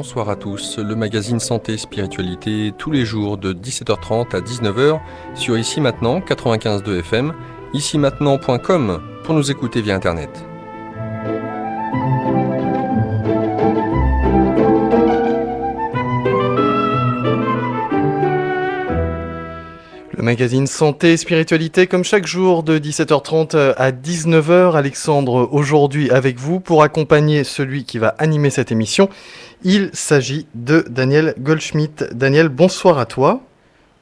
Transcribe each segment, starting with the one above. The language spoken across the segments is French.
Bonsoir à tous, le magazine Santé et Spiritualité tous les jours de 17h30 à 19h sur Ici Maintenant 95.2 FM, icimaintenant.com pour nous écouter via internet. Le magazine Santé et Spiritualité, comme chaque jour de 17h30 à 19h. Alexandre, aujourd'hui avec vous pour accompagner celui qui va animer cette émission. Il s'agit de Daniel Goldschmidt. Daniel, bonsoir à toi.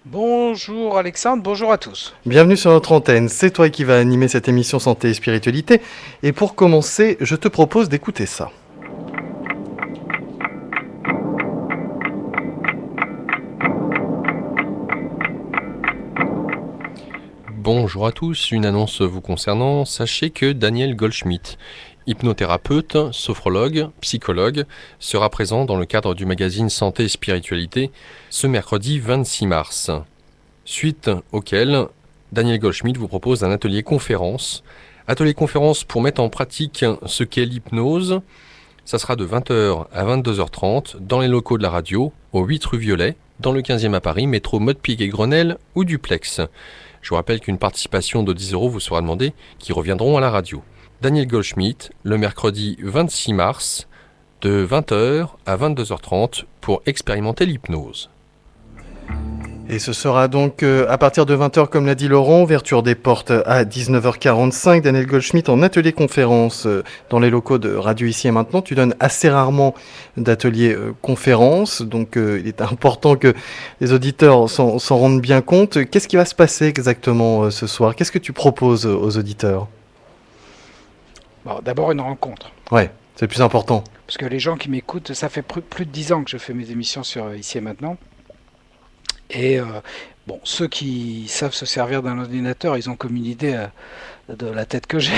Bonjour Alexandre, bonjour à tous. Bienvenue sur notre antenne. C'est toi qui vas animer cette émission Santé et Spiritualité. Et pour commencer, je te propose d'écouter ça. Bonjour à tous, une annonce vous concernant. Sachez que Daniel Goldschmidt, hypnothérapeute, sophrologue, psychologue, sera présent dans le cadre du magazine Santé et Spiritualité ce mercredi 26 mars. Suite auquel Daniel Goldschmidt vous propose un atelier conférence. Atelier conférence pour mettre en pratique ce qu'est l'hypnose. Ça sera de 20h à 22h30 dans les locaux de la radio, au 8 rue Violet, dans le 15e à Paris, métro Modepic et Grenelle ou Duplex. Je vous rappelle qu'une participation de 10 € vous sera demandée, qui reviendront à la radio. Daniel Goldschmidt, le mercredi 26 mars, de 20h à 22h30 pour expérimenter l'hypnose. Et ce sera donc à partir de 20h, comme l'a dit Laurent, ouverture des portes à 19h45. Daniel Goldschmidt en atelier conférence dans les locaux de Radio Ici et Maintenant. Tu donnes assez rarement d'ateliers conférences, donc il est important que les auditeurs s'en rendent bien compte. Qu'est-ce qui va se passer exactement ce soir ? Qu'est-ce que tu proposes aux auditeurs ? Bon, d'abord une rencontre. Ouais, c'est le plus important. Parce que les gens qui m'écoutent, ça fait plus de 10 ans que je fais mes émissions sur Ici et Maintenant. Et bon, ceux qui savent se servir d'un ordinateur, ils ont comme une idée de la tête que j'ai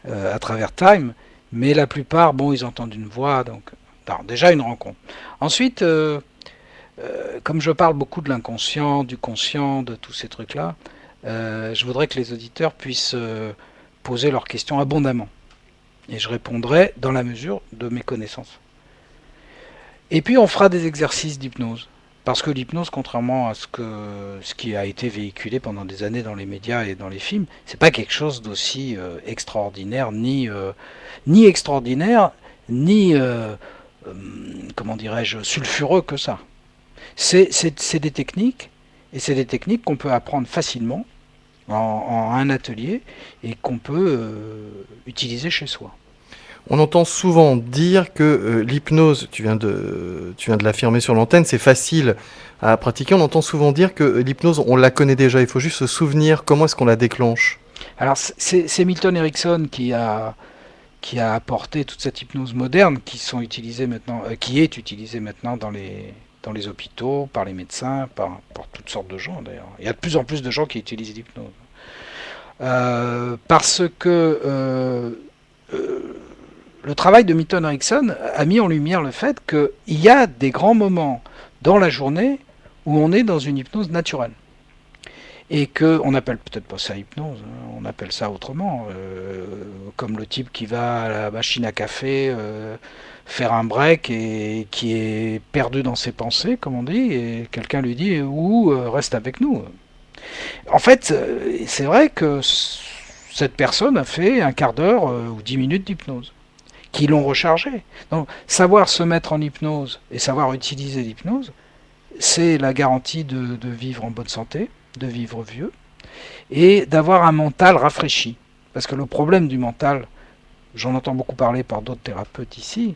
à travers Time. Mais la plupart, bon, ils entendent une voix, donc non, déjà une rencontre. Ensuite, comme je parle beaucoup de l'inconscient, du conscient, de tous ces trucs-là, je voudrais que les auditeurs puissent poser leurs questions abondamment. Et je répondrai dans la mesure de mes connaissances. Et puis on fera des exercices d'hypnose. Parce que l'hypnose, contrairement à ce qui a été véhiculé pendant des années dans les médias et dans les films, c'est pas quelque chose d'aussi extraordinaire, ni extraordinaire, ni comment dirais-je, sulfureux que ça. C'est des techniques, et c'est des techniques qu'on peut apprendre facilement en un atelier et qu'on peut utiliser chez soi. On entend souvent dire que l'hypnose, tu viens de l'affirmer sur l'antenne, c'est facile à pratiquer. On entend souvent dire que l'hypnose, on la connaît déjà, il faut juste se souvenir comment est-ce qu'on la déclenche. Alors c'est Milton Erickson qui a apporté toute cette hypnose moderne qui est utilisée maintenant dans les hôpitaux, par les médecins, par toutes sortes de gens d'ailleurs. Il y a de plus en plus de gens qui utilisent l'hypnose. Parce que le travail de Milton Erickson a mis en lumière le fait qu'il y a des grands moments dans la journée où on est dans une hypnose naturelle. Et qu'on n'appelle peut-être pas ça hypnose, on appelle ça autrement, comme le type qui va à la machine à café faire un break et qui est perdu dans ses pensées, comme on dit, et quelqu'un lui dit « reste avec nous ». En fait, c'est vrai que cette personne a fait un quart d'heure ou 10 minutes d'hypnose, qui l'ont rechargé. Donc, savoir se mettre en hypnose et savoir utiliser l'hypnose, c'est la garantie de vivre en bonne santé, de vivre vieux, et d'avoir un mental rafraîchi. Parce que le problème du mental, j'en entends beaucoup parler par d'autres thérapeutes ici,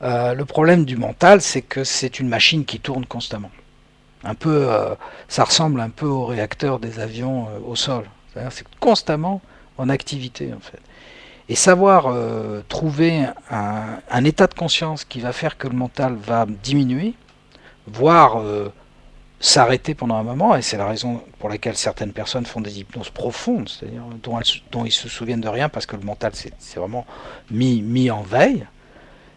le problème du mental, c'est que c'est une machine qui tourne constamment. Ça ressemble un peu au réacteur des avions au sol. C'est-à-dire c'est constamment en activité, en fait. Et savoir trouver un état de conscience qui va faire que le mental va diminuer, voire s'arrêter pendant un moment, et c'est la raison pour laquelle certaines personnes font des hypnoses profondes, c'est-à-dire dont ils se souviennent de rien parce que le mental c'est vraiment mis en veille,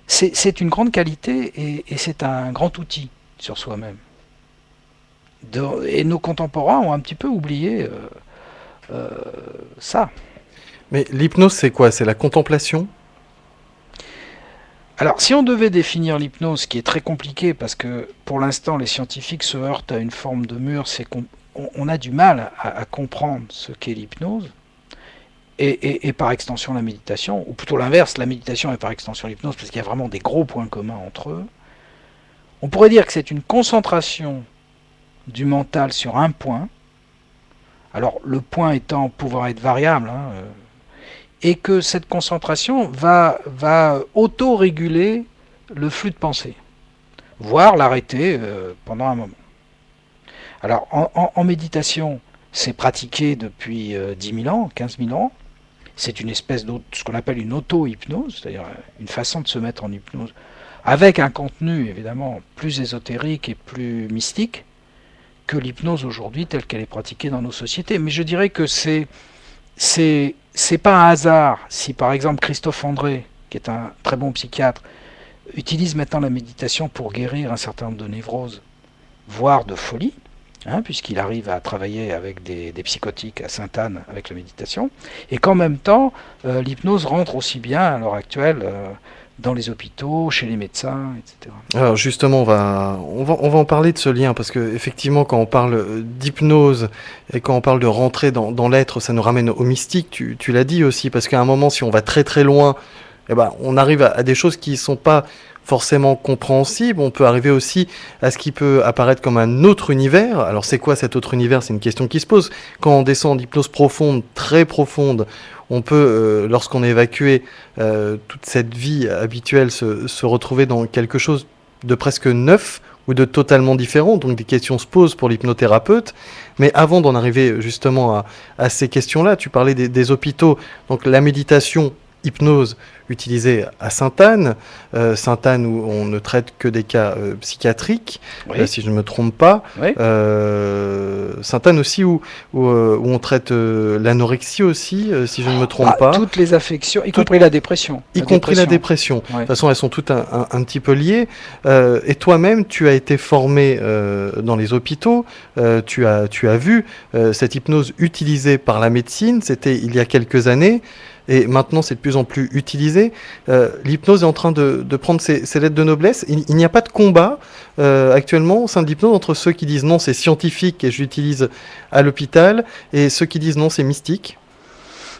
c'est une grande qualité et c'est un grand outil sur soi-même. Et nos contemporains ont un petit peu oublié ça. Mais l'hypnose, c'est quoi ? C'est la contemplation ? Alors, si on devait définir l'hypnose, ce qui est très compliqué, parce que pour l'instant, les scientifiques se heurtent à une forme de mur, c'est qu'on a du mal à comprendre ce qu'est l'hypnose, et par extension la méditation, ou plutôt l'inverse, la méditation et par extension l'hypnose, parce qu'il y a vraiment des gros points communs entre eux. On pourrait dire que c'est une concentration du mental sur un point, alors le point étant pouvant être variable, et que cette concentration va auto-réguler le flux de pensée, voire l'arrêter pendant un moment. Alors en méditation, c'est pratiqué depuis 10 000 ans, 15 000 ans. C'est une espèce de ce qu'on appelle une auto-hypnose, c'est-à-dire une façon de se mettre en hypnose, avec un contenu évidemment plus ésotérique et plus mystique que l'hypnose aujourd'hui telle qu'elle est pratiquée dans nos sociétés. Mais je dirais que c'est pas un hasard si par exemple Christophe André, qui est un très bon psychiatre, utilise maintenant la méditation pour guérir un certain nombre de névroses, voire de folie, puisqu'il arrive à travailler avec des psychotiques à Sainte-Anne avec la méditation, et qu'en même temps, l'hypnose rentre aussi bien à l'heure actuelle dans les hôpitaux, chez les médecins, etc. Alors justement, on va en parler de ce lien, parce que effectivement, quand on parle d'hypnose et quand on parle de rentrer dans l'être, ça nous ramène au mystique, tu l'as dit aussi, parce qu'à un moment, si on va très très loin, on arrive à des choses qui ne sont pas forcément compréhensibles. On peut arriver aussi à ce qui peut apparaître comme un autre univers. Alors c'est quoi cet autre univers? C'est une question qui se pose. Quand on descend en hypnose profonde, très profonde, on peut, lorsqu'on est évacué, toute cette vie habituelle, se retrouver dans quelque chose de presque neuf ou de totalement différent. Donc des questions se posent pour l'hypnothérapeute. Mais avant d'en arriver justement à ces questions-là, tu parlais des hôpitaux. Donc la méditation, hypnose utilisée à Sainte-Anne, Sainte-Anne où on ne traite que des cas psychiatriques, Oui. si je ne me trompe pas. Oui. Sainte-Anne aussi où on traite l'anorexie aussi, si je ne me trompe pas. Toutes les affections, y compris la dépression. Y compris la dépression. Ouais. De toute façon, elles sont toutes un petit peu liées. Et toi-même, tu as été formé dans les hôpitaux. Tu as vu cette hypnose utilisée par la médecine. C'était il y a quelques années. Et maintenant, c'est de plus en plus utilisé. L'hypnose est en train de prendre ses lettres de noblesse. Il n'y a pas de combat actuellement au sein de l'hypnose entre ceux qui disent non, c'est scientifique et je l'utilise à l'hôpital, et ceux qui disent non, c'est mystique.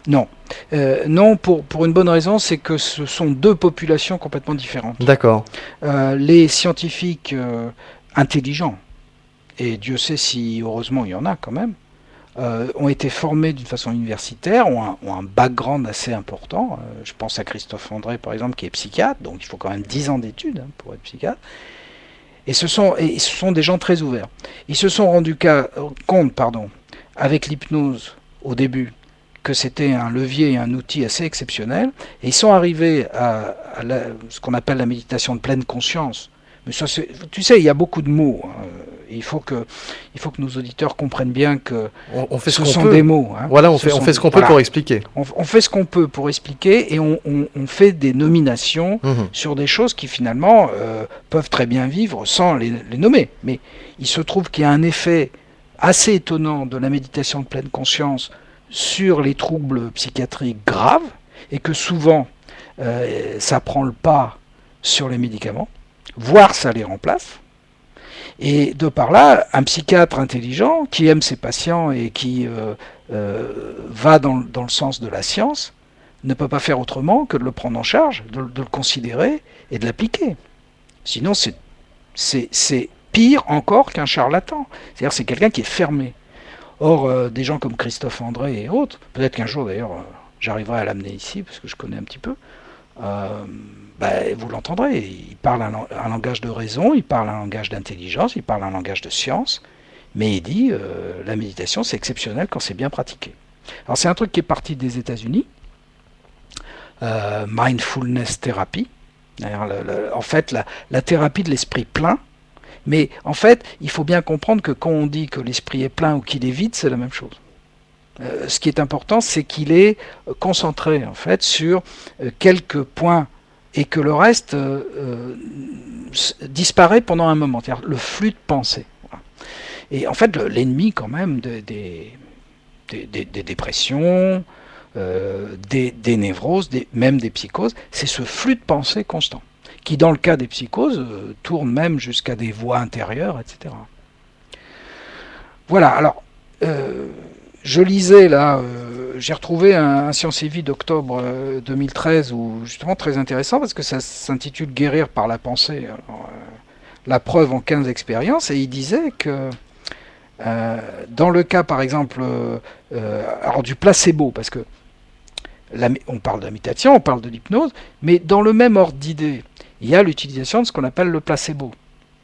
Non. Non, pour une bonne raison, c'est que ce sont deux populations complètement différentes. D'accord. Les scientifiques intelligents, et Dieu sait si heureusement il y en a quand même, ont été formés d'une façon universitaire, ont un background assez important. Je pense à Christophe André, par exemple, qui est psychiatre, donc il faut quand même 10 ans d'études pour être psychiatre. Et ce sont des gens très ouverts. Ils se sont rendus compte, avec l'hypnose au début, que c'était un levier et un outil assez exceptionnel. Et ils sont arrivés à ce qu'on appelle la méditation de pleine conscience. Mais ça, tu sais, il y a beaucoup de mots. Il faut que nos auditeurs comprennent bien que on fait ce ce qu'on sont peut. des mots. Voilà, on fait ce qu'on peut pour expliquer. On fait ce qu'on peut pour expliquer, et on fait des nominations sur des choses qui finalement peuvent très bien vivre sans les nommer. Mais il se trouve qu'il y a un effet assez étonnant de la méditation de pleine conscience sur les troubles psychiatriques graves, et que souvent ça prend le pas sur les médicaments, voire ça les remplace. Et de par là, un psychiatre intelligent qui aime ses patients et qui va dans le sens de la science ne peut pas faire autrement que de le prendre en charge, de le considérer et de l'appliquer. Sinon, c'est pire encore qu'un charlatan. C'est-à-dire c'est quelqu'un qui est fermé. Or, des gens comme Christophe André et autres, peut-être qu'un jour d'ailleurs j'arriverai à l'amener ici parce que je connais un petit peu, vous l'entendrez, il parle un langage de raison, il parle un langage d'intelligence, il parle un langage de science, mais il dit la méditation c'est exceptionnel quand c'est bien pratiqué. Alors c'est un truc qui est parti des États-Unis, mindfulness therapy, en fait la thérapie de l'esprit plein, mais en fait il faut bien comprendre que quand on dit que l'esprit est plein ou qu'il est vide, c'est la même chose. Ce qui est important, c'est qu'il est concentré en fait sur quelques points et que le reste disparaît pendant un moment, c'est-à-dire le flux de pensée. Voilà. Et en fait, l'ennemi quand même des dépressions, des névroses, même des psychoses, c'est ce flux de pensée constant, qui dans le cas des psychoses tournent même jusqu'à des voies intérieures, etc. Voilà, alors je lisais là, j'ai retrouvé un Science et Vie d'octobre 2013, où justement très intéressant parce que ça s'intitule Guérir par la pensée, alors, la preuve en 15 expériences, et il disait que dans le cas par exemple alors du placebo, parce que on parle de la méditation, on parle de l'hypnose, mais dans le même ordre d'idée, il y a l'utilisation de ce qu'on appelle le placebo.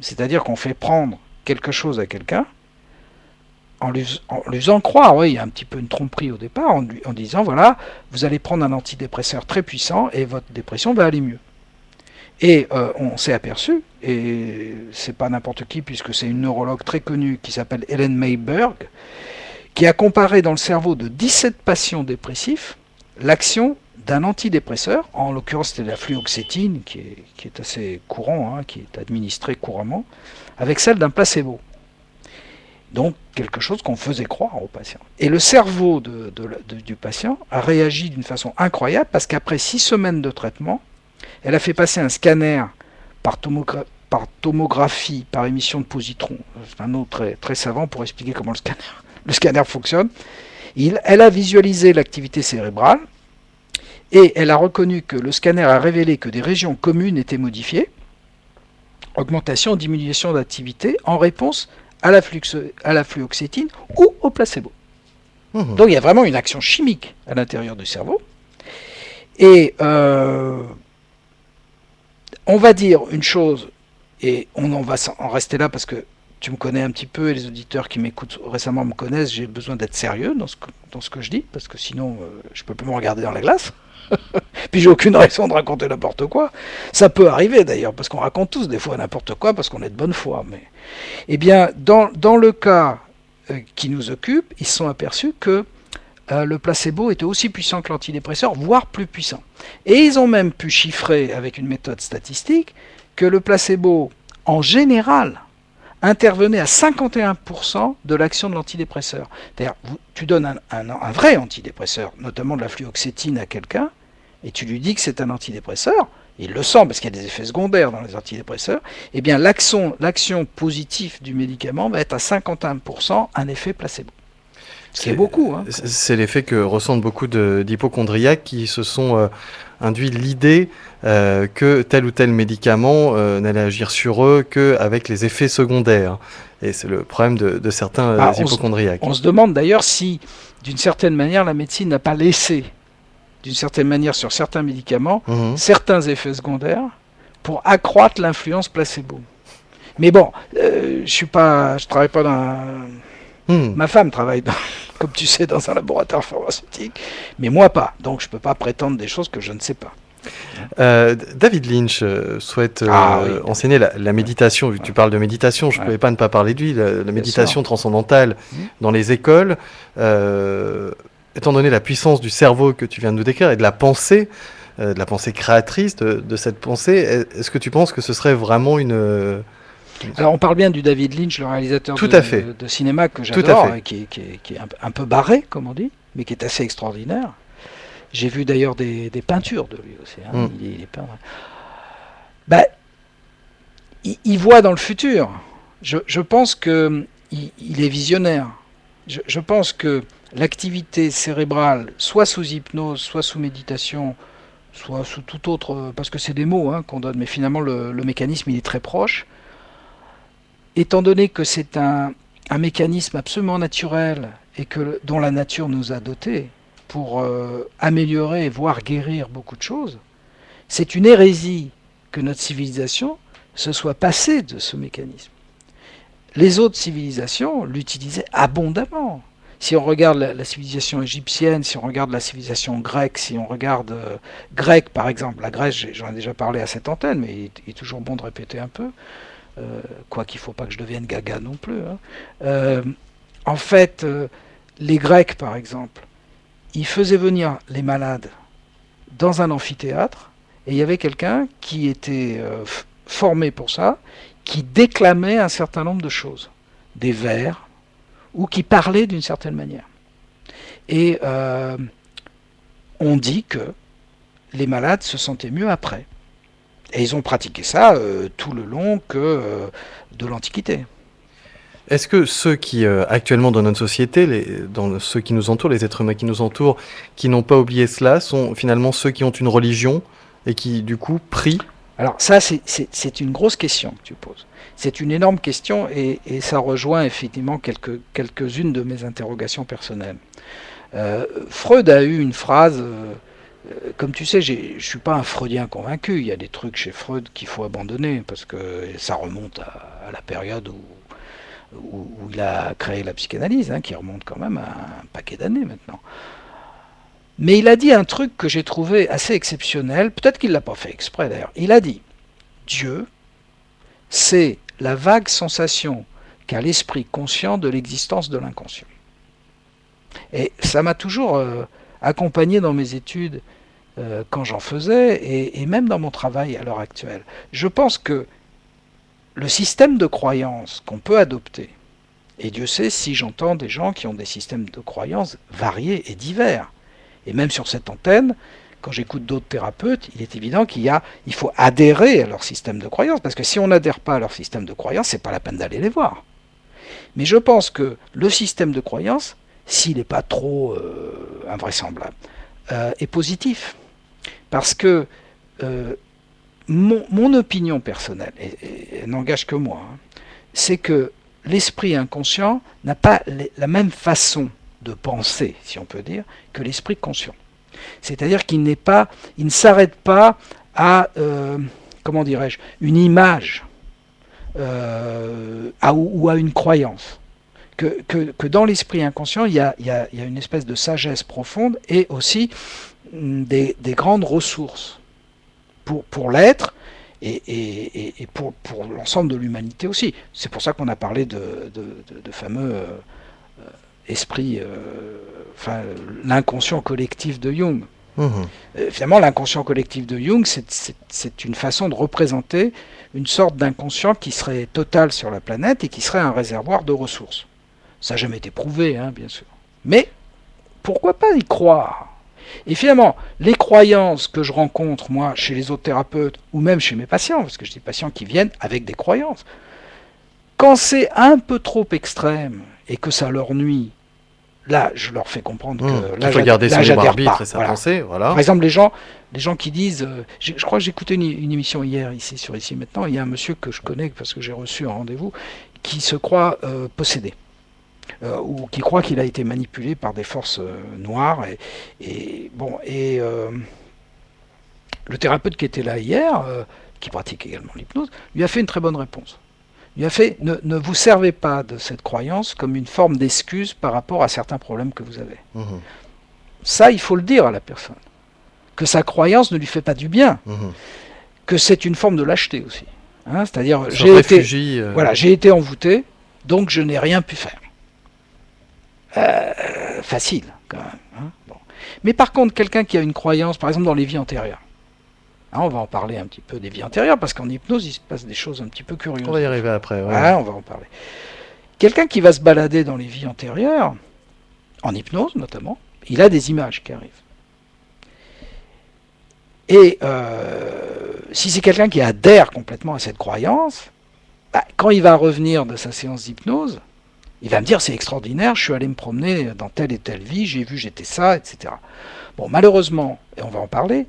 C'est-à-dire qu'on fait prendre quelque chose à quelqu'un en lui faisant croire, oui, il y a un petit peu une tromperie au départ, en disant, voilà, vous allez prendre un antidépresseur très puissant et votre dépression va aller mieux. Et on s'est aperçu, et c'est pas n'importe qui, puisque c'est une neurologue très connue qui s'appelle Ellen Mayberg, qui a comparé dans le cerveau de 17 patients dépressifs l'action d'un antidépresseur, en l'occurrence c'était la fluoxétine, qui est assez courant, qui est administré couramment, avec celle d'un placebo. Donc quelque chose qu'on faisait croire au patient. Et le cerveau du patient a réagi d'une façon incroyable, parce qu'après 6 semaines de traitement, elle a fait passer un scanner par tomographie, par émission de positrons. C'est un autre très, très savant pour expliquer comment le scanner fonctionne. Elle a visualisé l'activité cérébrale et elle a reconnu que le scanner a révélé que des régions communes étaient modifiées, augmentation, diminution d'activité en réponse à la fluoxétine ou au placebo. Donc il y a vraiment une action chimique à l'intérieur du cerveau. Et on va dire une chose, et on va en rester là parce que tu me connais un petit peu et les auditeurs qui m'écoutent récemment me connaissent, j'ai besoin d'être sérieux dans ce que je dis, parce que sinon je peux plus me regarder dans la glace. Puis j'ai aucune raison de raconter n'importe quoi. Ça peut arriver d'ailleurs, parce qu'on raconte tous des fois n'importe quoi, parce qu'on est de bonne foi. Mais eh bien, dans le cas qui nous occupe, ils se sont aperçus que le placebo était aussi puissant que l'antidépresseur, voire plus puissant. Et ils ont même pu chiffrer avec une méthode statistique que le placebo, en général, intervenait à 51% de l'action de l'antidépresseur. C'est-à-dire, tu donnes un vrai antidépresseur, notamment de la fluoxétine à quelqu'un, et tu lui dis que c'est un antidépresseur, il le sent parce qu'il y a des effets secondaires dans les antidépresseurs, eh bien l'action positive du médicament va être à 51% un effet placebo. C'est beaucoup. C'est l'effet que ressentent beaucoup d'hypocondriaques qui se sont induit l'idée que tel ou tel médicament n'allait agir sur eux qu'avec les effets secondaires. Et c'est le problème de certains hypocondriaques. On se demande d'ailleurs si, d'une certaine manière, la médecine n'a pas laissé, d'une certaine manière, sur certains médicaments, certains effets secondaires pour accroître l'influence placebo. Mais bon, je travaille pas dans... Ma femme travaille, comme tu sais, dans un laboratoire pharmaceutique, mais moi pas. Donc je ne peux pas prétendre des choses que je ne sais pas. David Lynch souhaite enseigner la méditation. Vu que tu parles de méditation, je ne pouvais pas ne pas parler de lui. La méditation transcendantale dans les écoles, étant donné la puissance du cerveau que tu viens de nous décrire et de la pensée créatrice de cette pensée, est-ce que tu penses que ce serait vraiment une... Alors on parle bien du David Lynch, le réalisateur de cinéma que j'adore, qui est un peu barré, comme on dit, mais qui est assez extraordinaire. J'ai vu d'ailleurs des peintures de lui aussi. Il est peint. Il voit dans le futur. Je pense qu'il est visionnaire. Je pense que l'activité cérébrale, soit sous hypnose, soit sous méditation, soit sous tout autre, parce que c'est des mots qu'on donne, mais finalement le mécanisme il est très proche. Étant donné que c'est un mécanisme absolument naturel et dont la nature nous a dotés pour améliorer, voire guérir beaucoup de choses, c'est une hérésie que notre civilisation se soit passée de ce mécanisme. Les autres civilisations l'utilisaient abondamment. Si on regarde la civilisation égyptienne, si on regarde la civilisation grecque, si on regarde grec par exemple, la Grèce, j'en ai déjà parlé à cette antenne, mais il est toujours bon de répéter un peu, quoi qu'il ne faut pas que je devienne gaga non plus. En fait, les Grecs, par exemple, ils faisaient venir les malades dans un amphithéâtre, et il y avait quelqu'un qui était formé pour ça, qui déclamait un certain nombre de choses, des vers, ou qui parlait d'une certaine manière. Et on dit que les malades se sentaient mieux après. Et ils ont pratiqué ça tout le long de l'Antiquité. Est-ce que ceux qui, actuellement dans notre société, ceux qui nous entourent, les êtres humains qui nous entourent, qui n'ont pas oublié cela, sont finalement ceux qui ont une religion et qui, du coup, prient? Alors ça, c'est une grosse question que tu poses. C'est une énorme question et ça rejoint effectivement quelques-unes de mes interrogations personnelles. Freud a eu une phrase, comme tu sais, je ne suis pas un freudien convaincu, il y a des trucs chez Freud qu'il faut abandonner parce que ça remonte à la période où il a créé la psychanalyse, qui remonte quand même à un paquet d'années maintenant. Mais il a dit un truc que j'ai trouvé assez exceptionnel, peut-être qu'il ne l'a pas fait exprès d'ailleurs. Il a dit, Dieu, c'est la vague sensation qu'a l'esprit conscient de l'existence de l'inconscient. Et ça m'a toujours accompagné dans mes études quand j'en faisais, et même dans mon travail à l'heure actuelle. Je pense que le système de croyance qu'on peut adopter, et Dieu sait si j'entends des gens qui ont des systèmes de croyance variés et divers, et même sur cette antenne, quand j'écoute d'autres thérapeutes, il est évident qu'il faut adhérer à leur système de croyance, parce que si on n'adhère pas à leur système de croyance, c'est pas la peine d'aller les voir. Mais je pense que le système de croyance, s'il n'est pas trop invraisemblable, est positif. Parce que mon opinion personnelle, et n'engage que moi, c'est que l'esprit inconscient n'a pas la même façon de penser, si on peut dire, que l'esprit conscient. C'est-à-dire qu'il ne s'arrête pas à, comment dirais-je, une image ou à une croyance. Que dans l'esprit inconscient, il y a une espèce de sagesse profonde et aussi des grandes ressources pour l'être et pour l'ensemble de l'humanité aussi. C'est pour ça qu'on a parlé de fameux esprit, l'inconscient collectif de Jung. Finalement, l'inconscient collectif de Jung, c'est une façon de représenter une sorte d'inconscient qui serait total sur la planète et qui serait un réservoir de ressources. Ça n'a jamais été prouvé, bien sûr. Mais pourquoi pas y croire? Et finalement, les croyances que je rencontre, moi, chez les autres thérapeutes, ou même chez mes patients, parce que j'ai des patients qui viennent avec des croyances, quand c'est un peu trop extrême et que ça leur nuit, là, je leur fais comprendre que là, il faut garder son libre arbitre pas. et sa pensée, voilà. Par exemple, les gens qui disent, je crois que j'ai écouté une émission hier ici sur Ici Maintenant, il y a un monsieur que je connais parce que j'ai reçu un rendez-vous, qui se croit possédé. Ou qui croit qu'il a été manipulé par des forces noires. Le thérapeute qui était là hier, qui pratique également l'hypnose, lui a fait une très bonne réponse. Il a fait, ne vous servez pas de cette croyance comme une forme d'excuse par rapport à certains problèmes que vous avez. Ça, il faut le dire à la personne. Que sa croyance ne lui fait pas du bien. Que c'est une forme de lâcheté aussi. C'est-à-dire, j'ai été envoûté, donc je n'ai rien pu faire. Facile, quand même. Bon. Mais par contre, quelqu'un qui a une croyance, par exemple dans les vies antérieures, on va en parler un petit peu des vies antérieures, parce qu'en hypnose, il se passe des choses un petit peu curieuses. On va y arriver après. On va en parler. Quelqu'un qui va se balader dans les vies antérieures, en hypnose notamment, il a des images qui arrivent. Et si c'est quelqu'un qui adhère complètement à cette croyance, quand il va revenir de sa séance d'hypnose, il va me dire, c'est extraordinaire, je suis allé me promener dans telle et telle vie, j'ai vu, j'étais ça, etc. Bon, malheureusement, et on va en parler,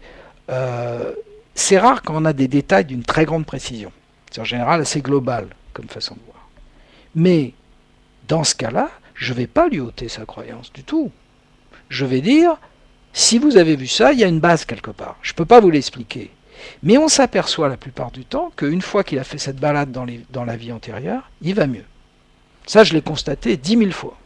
c'est rare quand on a des détails d'une très grande précision. C'est en général assez global comme façon de voir. Mais dans ce cas-là, je ne vais pas lui ôter sa croyance du tout. Je vais dire, si vous avez vu ça, il y a une base quelque part. Je ne peux pas vous l'expliquer. Mais on s'aperçoit la plupart du temps qu'une fois qu'il a fait cette balade dans la vie antérieure, il va mieux. Ça, je l'ai constaté 10 000 fois.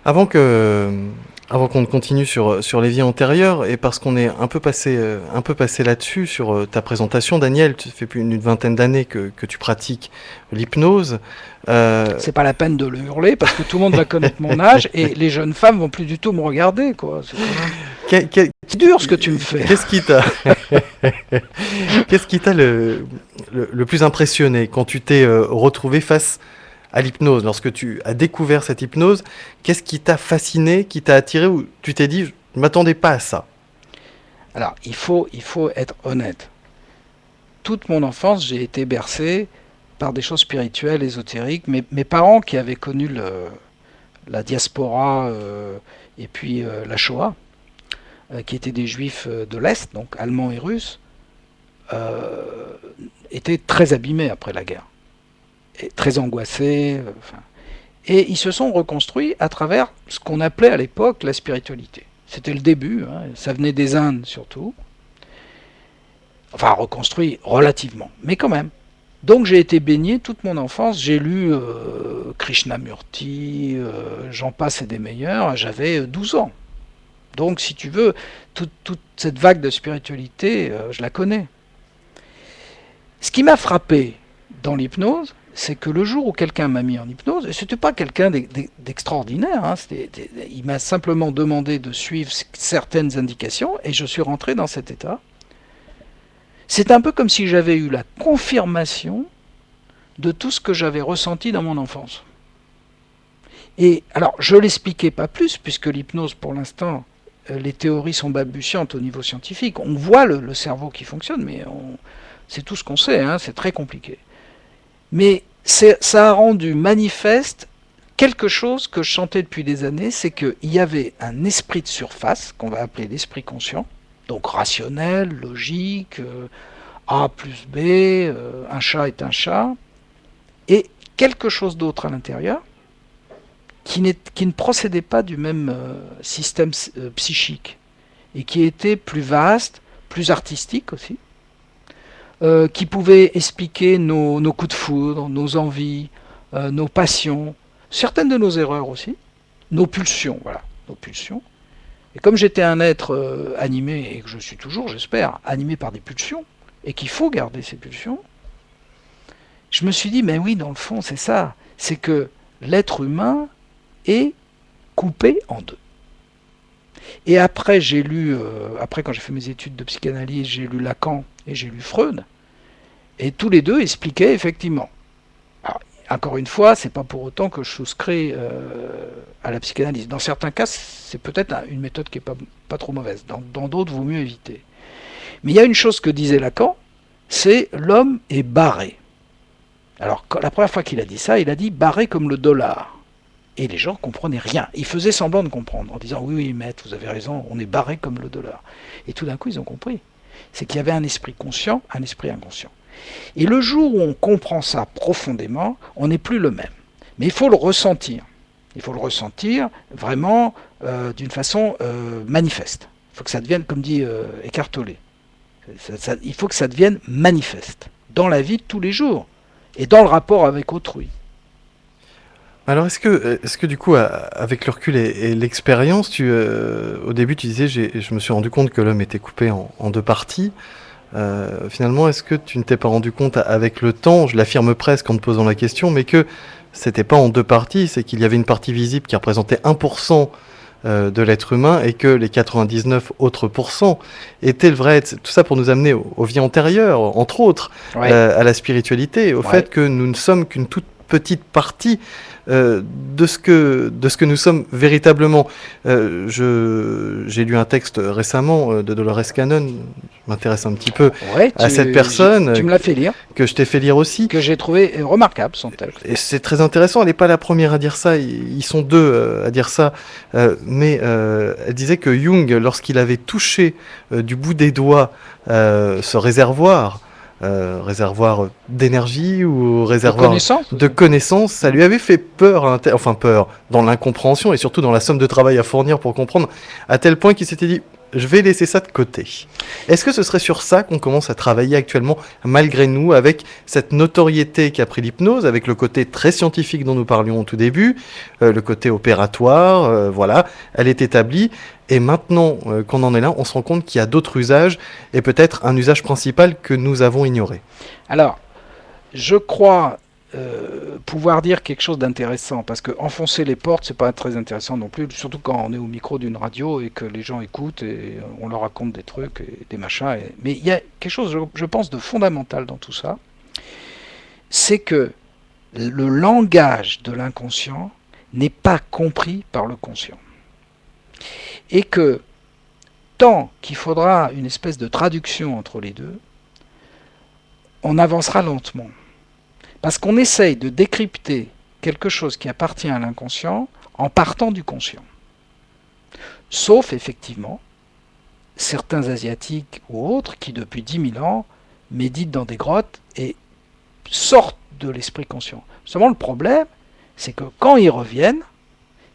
Avant qu'on continue sur les vies antérieures, et parce qu'on est un peu passé là-dessus sur ta présentation, Daniel, tu fais plus d'une vingtaine d'années que tu pratiques l'hypnose. C'est pas la peine de le hurler parce que tout le monde va connaître mon âge et les jeunes femmes vont plus du tout me regarder, quoi. C'est dur ce que tu me fais. Qu'est-ce qui t'a le plus impressionné quand tu t'es retrouvé face à l'hypnose, lorsque tu as découvert cette hypnose? Qu'est-ce qui t'a fasciné, qui t'a attiré, ou tu t'es dit, je ne m'attendais pas à ça? Alors, il faut être honnête. toute mon enfance, j'ai été bercé par des choses spirituelles, ésotériques. Mes parents qui avaient connu la diaspora et puis la Shoah, qui étaient des juifs de l'Est, donc allemands et russes, étaient très abîmés après la guerre, et très angoissés. Et ils se sont reconstruits à travers ce qu'on appelait à l'époque la spiritualité. C'était le début, hein, ça venait des Indes surtout. Enfin, reconstruit relativement, mais quand même. Donc j'ai été baigné toute mon enfance, j'ai lu Krishnamurti, j'en passe et des meilleurs, j'avais 12 ans. Donc si tu veux, toute cette vague de spiritualité, je la connais. Ce qui m'a frappé dans l'hypnose, c'est que le jour où quelqu'un m'a mis en hypnose, et c'était pas quelqu'un d'extraordinaire, hein, il m'a simplement demandé de suivre certaines indications, et je suis rentré dans cet état. C'est un peu comme si j'avais eu la confirmation de tout ce que j'avais ressenti dans mon enfance. Et alors, je ne l'expliquais pas plus, puisque l'hypnose, pour l'instant, les théories sont balbutiantes au niveau scientifique. On voit le cerveau qui fonctionne, mais c'est tout ce qu'on sait, hein, c'est très compliqué. Mais ça a rendu manifeste quelque chose que je sentais depuis des années, c'est qu'il y avait un esprit de surface, qu'on va appeler l'esprit conscient, donc rationnel, logique, A plus B, un chat est un chat, et quelque chose d'autre à l'intérieur qui ne procédait pas du même système psychique, et qui était plus vaste, plus artistique aussi, qui pouvait expliquer nos coups de foudre, nos envies, nos passions, certaines de nos erreurs aussi, nos pulsions, voilà, nos pulsions. Et comme j'étais un être animé, et que je suis toujours, j'espère, animé par des pulsions, et qu'il faut garder ces pulsions, je me suis dit, mais oui, dans le fond, c'est ça. C'est que l'être humain est coupé en deux. Et après, j'ai lu, quand j'ai fait mes études de psychanalyse, j'ai lu Lacan et j'ai lu Freud, et tous les deux expliquaient effectivement. Alors, encore une fois, c'est pas pour autant que je souscris à la psychanalyse. Dans certains cas, c'est peut-être une méthode qui est pas trop mauvaise. Dans d'autres, vaut mieux éviter. Mais il y a une chose que disait Lacan, c'est l'homme est barré. Alors, la première fois qu'il a dit ça, il a dit barré comme le dollar. Et les gens ne comprenaient rien. Ils faisaient semblant de comprendre, en disant oui, maître, vous avez raison, on est barré comme le dollar. Et tout d'un coup, ils ont compris. C'est qu'il y avait un esprit conscient, un esprit inconscient. Et le jour où on comprend ça profondément, on n'est plus le même. Mais il faut le ressentir. Il faut le ressentir vraiment d'une façon manifeste. Il faut que ça devienne, comme dit Eckhart Tolle, il faut que ça devienne manifeste dans la vie de tous les jours et dans le rapport avec autrui. Alors est-ce que du coup, avec le recul et l'expérience, au début tu disais, je me suis rendu compte que l'homme était coupé en deux parties. Finalement, est-ce que tu ne t'es pas rendu compte avec le temps, je l'affirme presque en te posant la question, mais que c'était pas en deux parties, c'est qu'il y avait une partie visible qui représentait 1% de l'être humain et que les 99 autres pourcents étaient le vrai. Tout ça pour nous amener aux vies antérieures, entre autres, Ouais. à la spiritualité, au Ouais. fait que nous ne sommes qu'une toute petite partie de ce que nous sommes véritablement. J'ai lu un texte récemment de Dolores Cannon, je m'intéresse un petit peu Ouais, à cette personne tu me l'as fait lire, que je t'ai fait lire aussi. que j'ai trouvé remarquable son texte. Et c'est très intéressant, elle n'est pas la première à dire ça, ils sont deux à dire ça, mais elle disait que Jung, lorsqu'il avait touché du bout des doigts ce réservoir d'énergie ou réservoir de connaissances, ça lui avait fait peur, enfin peur, dans l'incompréhension et surtout dans la somme de travail à fournir pour comprendre, à tel point qu'il s'était dit je vais laisser ça de côté. Est-ce que ce serait sur ça qu'on commence à travailler actuellement, malgré nous, avec cette notoriété qu'a pris l'hypnose, avec le côté très scientifique dont nous parlions au tout début, le côté opératoire, voilà, elle est établie. Et maintenant qu'on en est là, on se rend compte qu'il y a d'autres usages, et peut-être un usage principal que nous avons ignoré. Alors, je crois pouvoir dire quelque chose d'intéressant, parce que enfoncer les portes, c'est pas très intéressant non plus, surtout quand on est au micro d'une radio et que les gens écoutent et on leur raconte des trucs et des machins. Mais il y a quelque chose, je pense, de fondamental dans tout ça, c'est que le langage de l'inconscient n'est pas compris par le conscient. Et que tant qu'il faudra une espèce de traduction entre les deux, on avancera lentement. Parce qu'on essaye de décrypter quelque chose qui appartient à l'inconscient en partant du conscient. Sauf, effectivement, certains Asiatiques ou autres qui, depuis 10 000 ans, méditent dans des grottes et sortent de l'esprit conscient. Seulement, le problème, c'est que quand ils reviennent,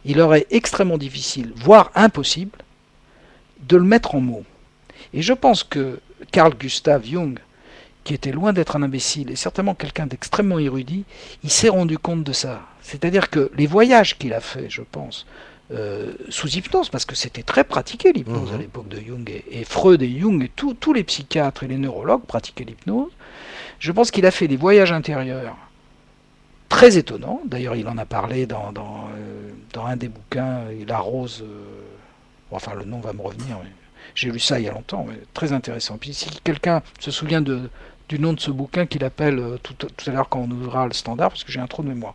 il leur est extrêmement difficile, voire impossible, de le mettre en mots. Et je pense que Carl Gustav Jung, qui était loin d'être un imbécile et certainement quelqu'un d'extrêmement érudit, il s'est rendu compte de ça. C'est-à-dire que les voyages qu'il a fait, je pense, sous hypnose, parce que c'était très pratiqué l'hypnose à l'époque de Jung, et Freud et Jung, et tous les psychiatres et les neurologues pratiquaient l'hypnose. Je pense qu'il a fait des voyages intérieurs très étonnants. D'ailleurs, il en a parlé dans un des bouquins, La Rose, enfin le nom va me revenir, mais j'ai lu ça il y a longtemps, mais très intéressant. Puis si quelqu'un se souvient du nom de ce bouquin qu'il appelle tout à l'heure quand on ouvrira le standard, parce que j'ai un trou de mémoire,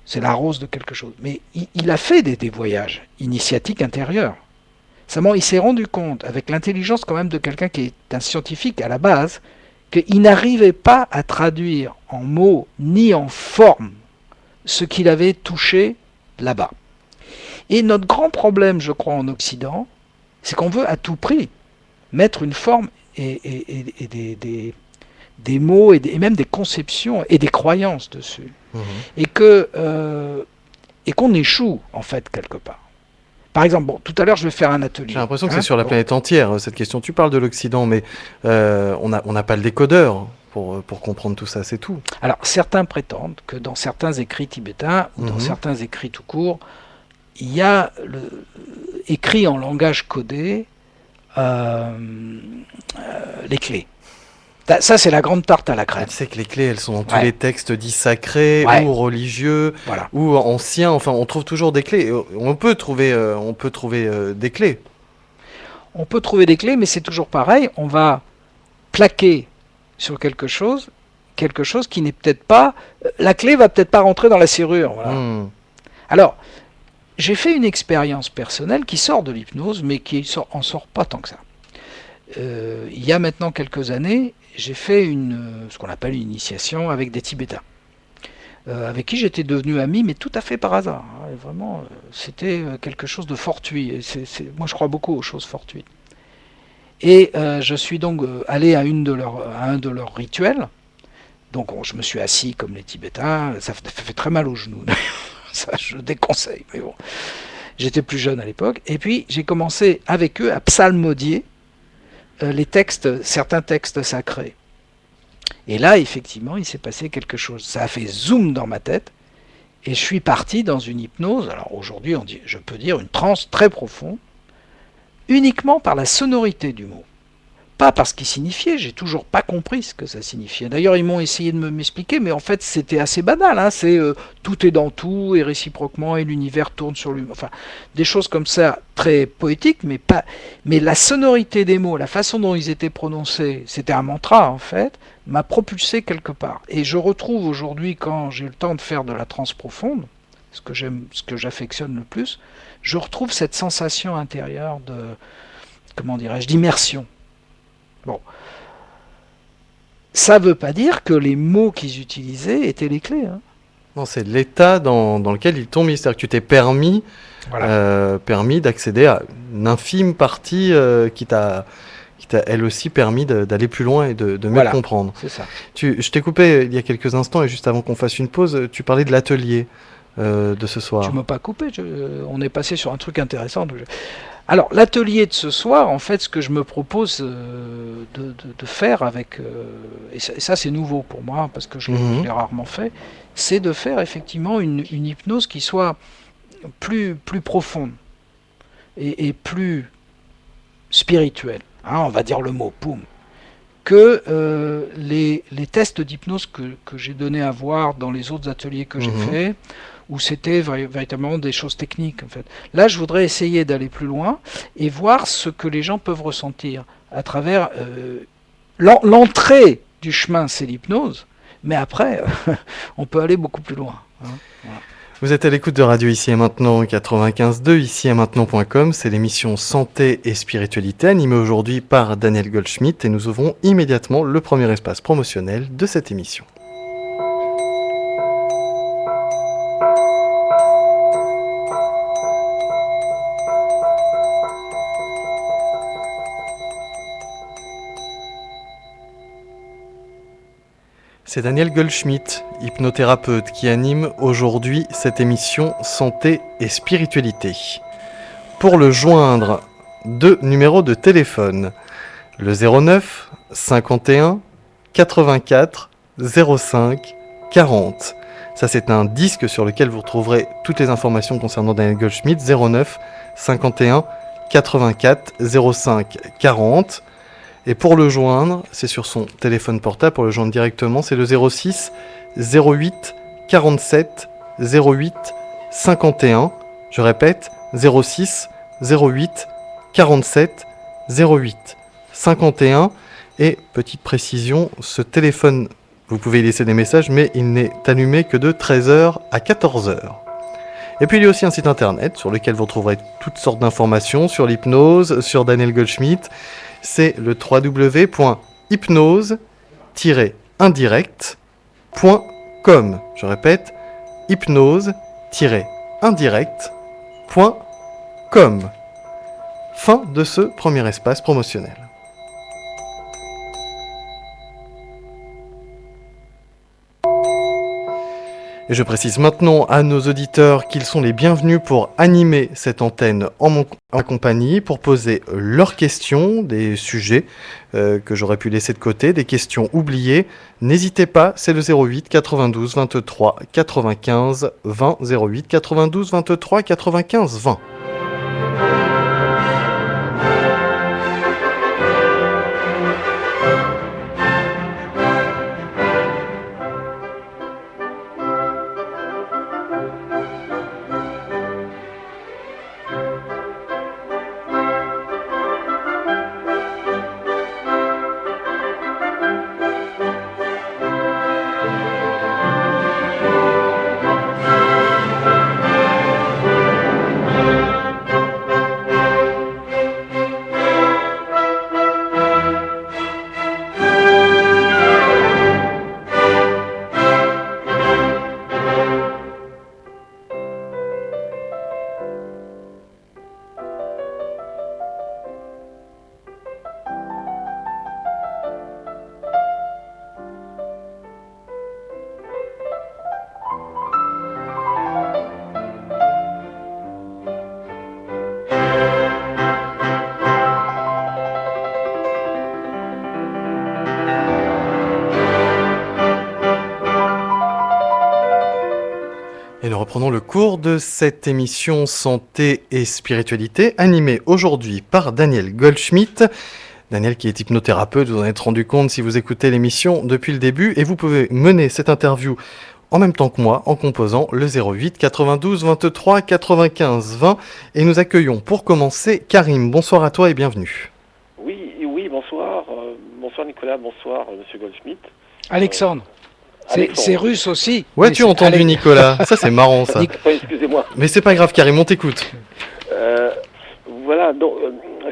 c'est La Rose de quelque chose. Mais il a fait des voyages initiatiques intérieurs. Seulement, il s'est rendu compte, avec l'intelligence quand même de quelqu'un qui est un scientifique à la base, qu'il n'arrivait pas à traduire en mots ni en forme ce qu'il avait touché là-bas. Et notre grand problème, je crois, en Occident, c'est qu'on veut à tout prix mettre une forme et des mots et même des conceptions et des croyances dessus. Et qu'on échoue, en fait, quelque part. Par exemple, tout à l'heure, je vais faire un atelier. J'ai l'impression que c'est sur la planète entière, cette question. Tu parles de l'Occident, mais on n'a pas le décodeur pour comprendre tout ça, c'est tout. Alors, certains prétendent que dans certains écrits tibétains, ou dans certains écrits tout court, il y a écrit en langage codé les clés. Ça, c'est la grande tarte à la crème. Tu sais que les clés, elles sont dans tous les textes dits sacrés ou religieux ou anciens. Enfin, on trouve toujours des clés. On peut trouver des clés. On peut trouver des clés, mais c'est toujours pareil. On va plaquer sur quelque chose qui n'est peut-être pas... La clé va peut-être pas rentrer dans la serrure. Voilà. Alors, j'ai fait une expérience personnelle qui sort de l'hypnose, mais qui en sort pas tant que ça. Il y a maintenant quelques années, j'ai fait ce qu'on appelle une initiation avec des Tibétains, avec qui j'étais devenu ami, mais tout à fait par hasard. Et vraiment, c'était quelque chose de fortuit. Et moi, je crois beaucoup aux choses fortuites. Et je suis donc allé à un de leurs rituels. Donc, je me suis assis comme les Tibétains. Ça fait très mal aux genoux. Ça, je déconseille. Mais bon, j'étais plus jeune à l'époque. Et puis, j'ai commencé avec eux à psalmodier certains textes sacrés. Et là, effectivement, il s'est passé quelque chose. Ça a fait zoom dans ma tête, et je suis parti dans une hypnose, alors aujourd'hui, je peux dire une transe très profonde, uniquement par la sonorité du mot. Pas parce qu'il signifiait, j'ai toujours pas compris ce que ça signifiait. D'ailleurs, ils m'ont essayé de m'expliquer, mais en fait, c'était assez banal. Hein. C'est tout est dans tout, et réciproquement, et l'univers tourne sur lui. Enfin, des choses comme ça, très poétiques, mais la sonorité des mots, la façon dont ils étaient prononcés, c'était un mantra, en fait, m'a propulsé quelque part. Et je retrouve aujourd'hui, quand j'ai le temps de faire de la transe profonde, ce que j'affectionne le plus, je retrouve cette sensation intérieure de, comment dirais-je, d'immersion. Bon, ça ne veut pas dire que les mots qu'ils utilisaient étaient les clés. Hein. Non, c'est l'état dans lequel ils t'ont mis. C'est-à-dire que tu t'es permis d'accéder à une infime partie qui t'a elle aussi permis d'aller plus loin et de mieux comprendre. C'est ça. Je t'ai coupé il y a quelques instants et juste avant qu'on fasse une pause, tu parlais de l'atelier de ce soir. Tu ne m'as pas coupé, on est passé sur un truc intéressant. Alors, l'atelier de ce soir, en fait, ce que je me propose de faire avec... et ça, c'est nouveau pour moi, parce que je l'ai rarement fait, c'est de faire effectivement une hypnose qui soit plus profonde et plus spirituelle. Hein, on va dire le mot, poum. Que les tests d'hypnose que j'ai donné à voir dans les autres ateliers que j'ai faits, où c'était véritablement des choses techniques en fait. Là, je voudrais essayer d'aller plus loin et voir ce que les gens peuvent ressentir à travers l'entrée du chemin, c'est l'hypnose, mais après, on peut aller beaucoup plus loin. Hein. Voilà. Vous êtes à l'écoute de Radio Ici et Maintenant 95.2, ici et maintenant.com. C'est l'émission Santé et Spiritualité animée aujourd'hui par Daniel Goldschmidt et nous ouvrons immédiatement le premier espace promotionnel de cette émission. C'est Daniel Goldschmidt, hypnothérapeute, qui anime aujourd'hui cette émission Santé et Spiritualité. Pour le joindre, 2 numéros de téléphone. Le 09 51 84 05 40. Ça, c'est un disque sur lequel vous retrouverez toutes les informations concernant Daniel Goldschmidt. 09 51 84 05 40. Et pour le joindre, c'est sur son téléphone portable. Pour le joindre directement, c'est le 06 08 47 08 51. Je répète, 06 08 47 08 51. Et petite précision, ce téléphone, vous pouvez y laisser des messages, mais il n'est allumé que de 13h à 14h. Et puis il y a aussi un site internet sur lequel vous retrouverez toutes sortes d'informations sur l'hypnose, sur Daniel Goldschmidt. C'est le www.hypnose-indirect.com. Je répète, hypnose-indirect.com. Fin de ce premier espace promotionnel. Et je précise maintenant à nos auditeurs qu'ils sont les bienvenus pour animer cette antenne en compagnie, pour poser leurs questions, des sujets que j'aurais pu laisser de côté, des questions oubliées. N'hésitez pas, c'est le 08 92 23 95 20, 08 92 23 95 20. Et nous reprenons le cours de cette émission Santé et Spiritualité, animée aujourd'hui par Daniel Goldschmidt. Daniel qui est hypnothérapeute, vous en êtes rendu compte si vous écoutez l'émission depuis le début. Et vous pouvez mener cette interview en même temps que moi, en composant le 08 92 23 95 20. Et nous accueillons pour commencer Karim. Bonsoir à toi et bienvenue. Oui, bonsoir. Bonsoir Nicolas, bonsoir Monsieur Goldschmidt. Alexandre. C'est russe aussi. Ouais, tu as entendu Nicolas. Ça, c'est marrant, ça. Excusez-moi. Mais c'est pas grave, Karim, on t'écoute. Voilà, donc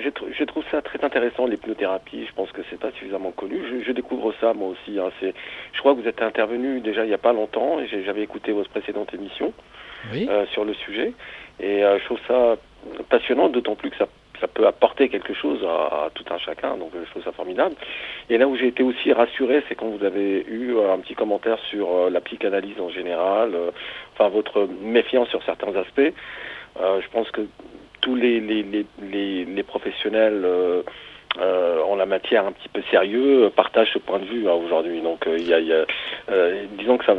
je trouve ça très intéressant, l'hypnothérapie. Je pense que c'est pas suffisamment connu. Je découvre ça, moi aussi. Hein. Je crois que vous êtes intervenu déjà il n'y a pas longtemps. J'avais écouté votre précédente émission sur le sujet. Et je trouve ça passionnant, d'autant plus que ça peut apporter quelque chose à tout un chacun, donc je trouve ça formidable. Et là où j'ai été aussi rassuré, c'est quand vous avez eu un petit commentaire sur la psychanalyse en général, enfin votre méfiance sur certains aspects. Je pense que tous les professionnels en la matière un petit peu sérieux partagent ce point de vue aujourd'hui. Donc disons que ça,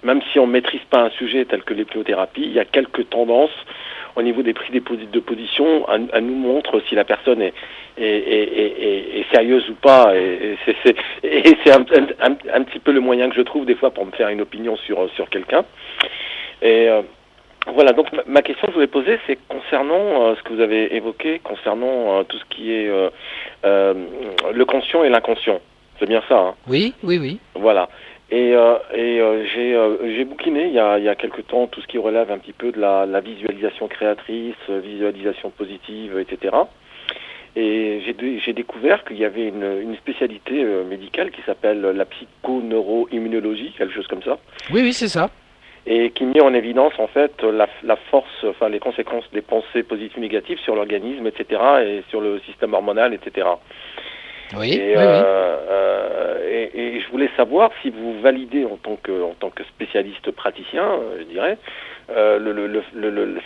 même si on maîtrise pas un sujet tel que l'hypnothérapie, il y a quelques tendances au niveau des prises de position à nous montre si la personne est sérieuse ou pas. Et c'est un petit peu le moyen que je trouve des fois pour me faire une opinion sur quelqu'un. Et voilà, donc ma question que je voulais poser, c'est concernant ce que vous avez évoqué, concernant tout ce qui est le conscient et l'inconscient. C'est bien ça, hein ? Oui. Voilà. J'ai bouquiné il y a quelque temps tout ce qui relève un petit peu de la visualisation créatrice, visualisation positive, etc. Et j'ai découvert qu'il y avait une spécialité médicale qui s'appelle la psychoneuroimmunologie, quelque chose comme ça, Oui, oui, c'est ça. et qui met en évidence en fait la force, enfin les conséquences des pensées positives, négatives sur l'organisme, etc., et sur le système hormonal, etc. Oui, Et, oui, oui. et je voulais savoir si vous validez en tant que spécialiste praticien, je dirais,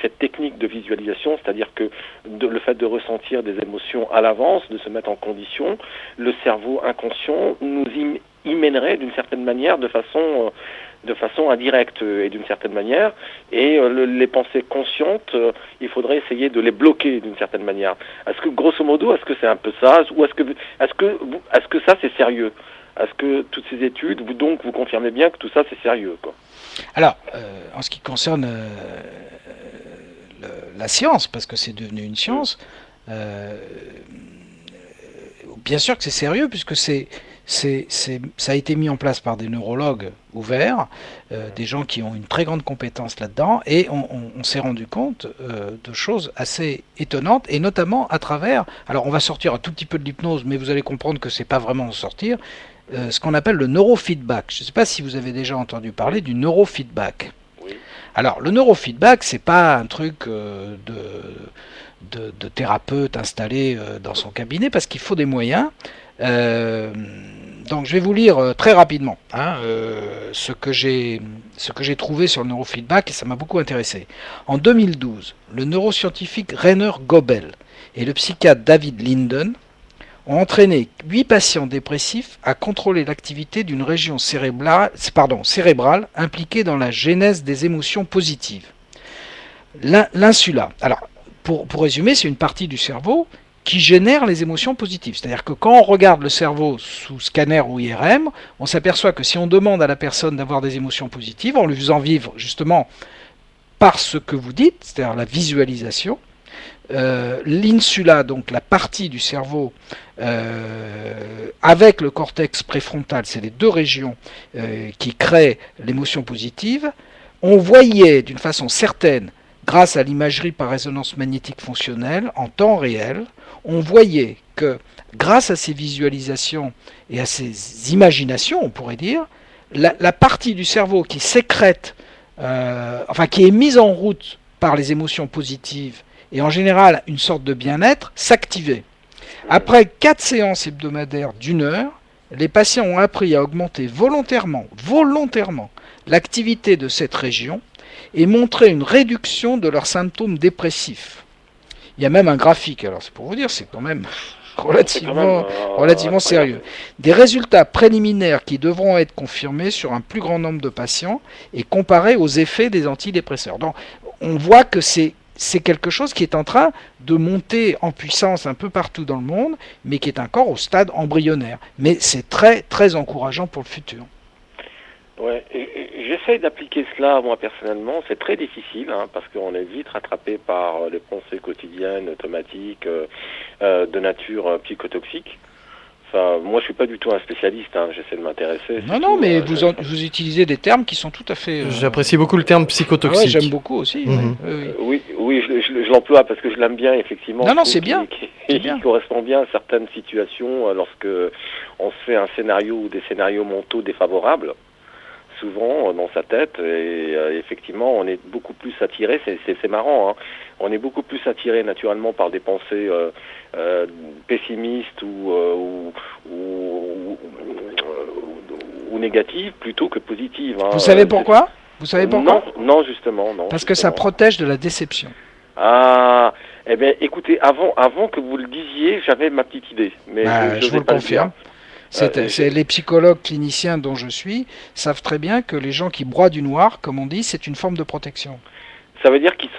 cette technique de visualisation, c'est-à-dire que le fait de ressentir des émotions à l'avance, de se mettre en condition, le cerveau inconscient nous y mènerait d'une certaine manière, de façon indirecte et d'une certaine manière, et les pensées conscientes, il faudrait essayer de les bloquer d'une certaine manière. Est-ce que, grosso modo, est-ce que c'est un peu ça, ou est-ce que ça c'est sérieux? Est-ce que toutes ces études, vous confirmez bien que tout ça c'est sérieux, quoi? Alors, en ce qui concerne la science, parce que c'est devenu une science, bien sûr que c'est sérieux, puisque ça a été mis en place par des neurologues ouverts, des gens qui ont une très grande compétence là-dedans, et on s'est rendu compte de choses assez étonnantes, et notamment à travers, alors on va sortir un tout petit peu de l'hypnose, mais vous allez comprendre que c'est pas vraiment en sortir, ce qu'on appelle le neurofeedback. Je ne sais pas si vous avez déjà entendu parler du neurofeedback. Oui. Alors, le neurofeedback, c'est pas un truc de thérapeute installé dans son cabinet, parce qu'il faut des moyens. Donc, je vais vous lire très rapidement ce que j'ai trouvé sur le neurofeedback, et ça m'a beaucoup intéressé. En 2012, le neuroscientifique Rainer Goebel et le psychiatre David Linden ont entraîné 8 patients dépressifs à contrôler l'activité d'une région cérébrale impliquée dans la genèse des émotions positives. L'insula. Alors, pour résumer, c'est une partie du cerveau qui génère les émotions positives. C'est-à-dire que quand on regarde le cerveau sous scanner ou IRM, on s'aperçoit que si on demande à la personne d'avoir des émotions positives, en lui faisant vivre justement par ce que vous dites, c'est-à-dire la visualisation, l'insula, donc la partie du cerveau avec le cortex préfrontal, c'est les deux régions qui créent l'émotion positive, on voyait d'une façon certaine, grâce à l'imagerie par résonance magnétique fonctionnelle, en temps réel, on voyait que grâce à ces visualisations et à ces imaginations, on pourrait dire, la partie du cerveau qui sécrète, qui est mise en route par les émotions positives, et en général une sorte de bien-être, s'activait. Après 4 séances hebdomadaires d'1 heure, les patients ont appris à augmenter volontairement l'activité de cette région et montrer une réduction de leurs symptômes dépressifs. Il y a même un graphique, alors c'est pour vous dire, c'est quand même relativement sérieux. Des résultats préliminaires qui devront être confirmés sur un plus grand nombre de patients et comparés aux effets des antidépresseurs. Donc on voit que c'est quelque chose qui est en train de monter en puissance un peu partout dans le monde, mais qui est encore au stade embryonnaire. Mais c'est très, très encourageant pour le futur. Ouais, j'essaye d'appliquer cela moi personnellement, c'est très difficile parce qu'on est vite rattrapé par les pensées quotidiennes, automatiques, de nature psychotoxique. Enfin, moi je suis pas du tout un spécialiste, j'essaie de m'intéresser. Non, mais vous utilisez des termes qui sont tout à fait... J'apprécie beaucoup le terme psychotoxique. Ouais, j'aime beaucoup aussi. Oui, je l'emploie parce que je l'aime bien, effectivement. Non, c'est bien. Qui correspond bien à certaines situations lorsque on se fait un scénario ou des scénarios mentaux défavorables, souvent dans sa tête, et effectivement on est beaucoup plus attiré, c'est marrant, on est beaucoup plus attiré naturellement par des pensées pessimistes ou négatives plutôt que positives. Vous savez pourquoi? Non, justement, non. Parce que ça protège de la déception. Ah, eh bien, écoutez, avant que vous le disiez, j'avais ma petite idée, mais je vous le confirme. Les psychologues cliniciens dont je suis savent très bien que les gens qui broient du noir, comme on dit, c'est une forme de protection. Ça veut dire qu'ils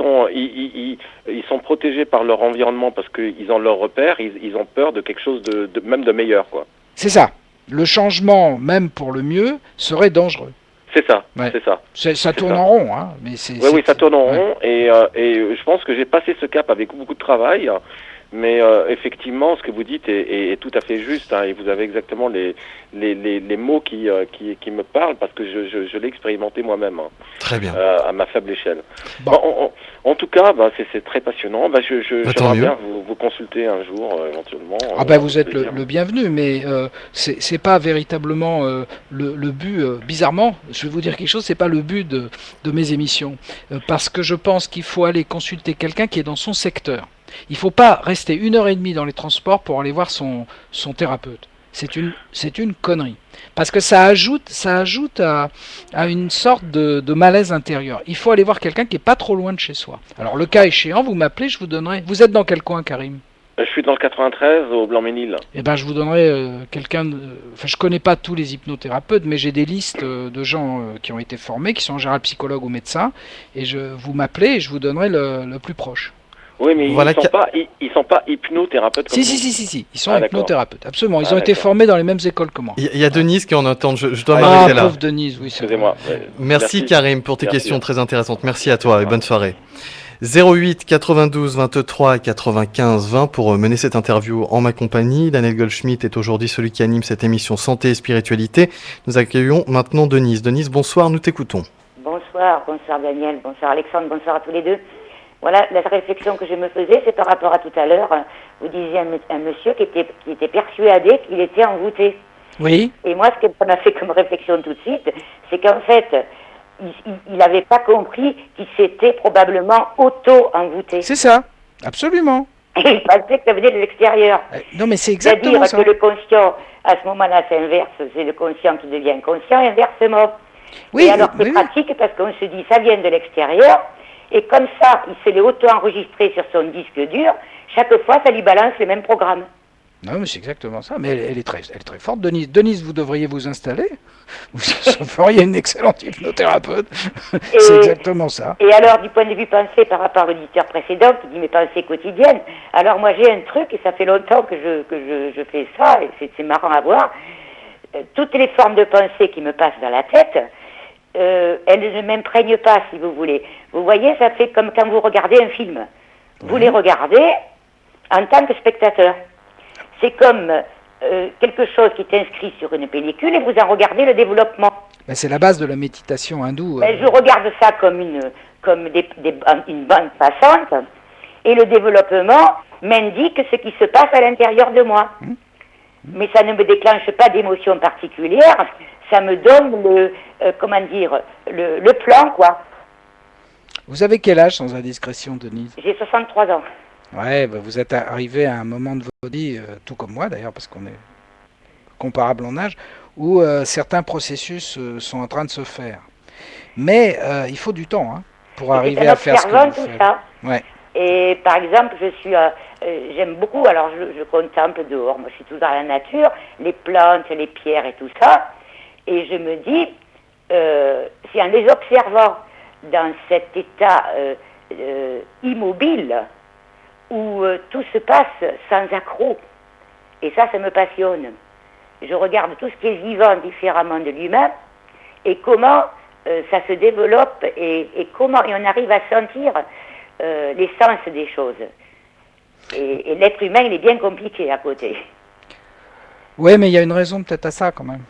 sont protégés par leur environnement parce qu'ils ont leur repère, ils ont peur de quelque chose même de meilleur, quoi. C'est ça. Le changement, même pour le mieux, serait dangereux. C'est ça, ouais. C'est ça. Ça tourne en rond, mais oui, ça tourne en rond, et je pense que j'ai passé ce cap avec beaucoup de travail. Mais effectivement, ce que vous dites est tout à fait juste, hein, et vous avez exactement les mots qui me parlent, parce que je l'ai expérimenté moi-même, hein, Très bien. à ma faible échelle. Bon. Bon, en tout cas, c'est très passionnant. tant J'aimerais mieux. bien vous consulter un jour, éventuellement. Ah ben vous êtes plaisir. le bienvenu, mais c'est pas véritablement le but. Bizarrement, je vais vous dire quelque chose, c'est pas le but de mes émissions, parce que je pense qu'il faut aller consulter quelqu'un qui est dans son secteur. Il faut pas rester 1 heure et demie dans les transports pour aller voir son thérapeute. C'est une connerie. Parce que ça ajoute à une sorte de malaise intérieur. Il faut aller voir quelqu'un qui est pas trop loin de chez soi. Alors le cas échéant, vous m'appelez, je vous donnerai. Vous êtes dans quel coin, Karim? Je suis dans le 93, au Blanc-Ménil. Eh ben, je vous donnerai quelqu'un. Enfin, je connais pas tous les hypnothérapeutes, mais j'ai des listes de gens qui ont été formés, qui sont en général psychologues ou médecins, et vous m'appelez et je vous donnerai le plus proche. Oui, mais Voilà ils sont pas hypnothérapeutes comme Si, vous. ils sont Ah, d'accord. hypnothérapeutes, absolument. Ils Ah, ont été d'accord. formés dans les mêmes écoles que moi. Il y a Denise qui est en attente, je dois Ah, m'arrêter là. pauvre Denise, oui, c'est Excusez-moi. vrai. Merci Karim pour tes Merci. questions très intéressantes. Merci à toi et bonne soirée. 08 92 23 95 20 pour mener cette interview en ma compagnie. Daniel Goldschmidt est aujourd'hui celui qui anime cette émission Santé et Spiritualité. Nous accueillons maintenant Denise. Denise, bonsoir, nous t'écoutons. Bonsoir Daniel, bonsoir Alexandre, bonsoir à tous les deux. Voilà, la réflexion que je me faisais, c'est par rapport à tout à l'heure. Vous disiez un monsieur qui était persuadé qu'il était envoûté. Oui, Et moi, ce que ça m'a fait comme réflexion tout de suite, c'est qu'en fait, il n'avait pas compris qu'il s'était probablement auto-envoûté. c'est ça, absolument. Et il pensait que ça venait de l'extérieur. Non, mais c'est exactement C'est-à-dire ça. que le conscient, à ce moment-là, c'est inverse, c'est le conscient qui devient inconscient, inversement. Oui, Et alors c'est oui. pratique parce qu'on se dit ça vient de l'extérieur, et comme ça, il se l'est auto-enregistré sur son disque dur, chaque fois ça lui balance les mêmes programmes. Non, mais c'est exactement ça. Mais elle est très forte, Denise. Denise, vous devriez vous installer. Vous feriez une excellente hypnothérapeute. C'est exactement ça. Et alors, du point de vue pensée par rapport à l'auditeur précédent qui dit mes pensées quotidiennes, alors moi j'ai un truc, et ça fait longtemps que je fais ça, et c'est marrant à voir, toutes les formes de pensée qui me passent dans la tête, elles ne m'imprègnent pas, si vous voulez. Vous voyez, ça fait comme quand vous regardez un film. Vous les regardez en tant que spectateur. C'est comme quelque chose qui est inscrit sur une pellicule et vous en regardez le développement. Ben, c'est la base de la méditation hindoue. Ben, je regarde ça comme une bande passante et le développement m'indique ce qui se passe à l'intérieur de moi. Mais ça ne me déclenche pas d'émotion particulière, ça me donne le plan, quoi. Vous avez quel âge, sans indiscrétion, Denise? J'ai 63 ans. Ouais, ben, vous êtes arrivé à un moment de votre vie, tout comme moi d'ailleurs, parce qu'on est comparable en âge, où certains processus sont en train de se faire. Mais il faut du temps pour arriver à faire ce que vous tout faites. ça. Ouais. Et par exemple, j'aime beaucoup, alors je contemple dehors, moi je suis toujours dans la nature, les plantes, les pierres et tout ça, et je me dis, si en les observant dans cet état immobile, où tout se passe sans accroc, et ça me passionne. Je regarde tout ce qui est vivant différemment de lui-même, et comment ça se développe, et on arrive à sentir l'essence des choses. Et l'être humain, il est bien compliqué à côté. Ouais, mais il y a une raison peut-être à ça quand même.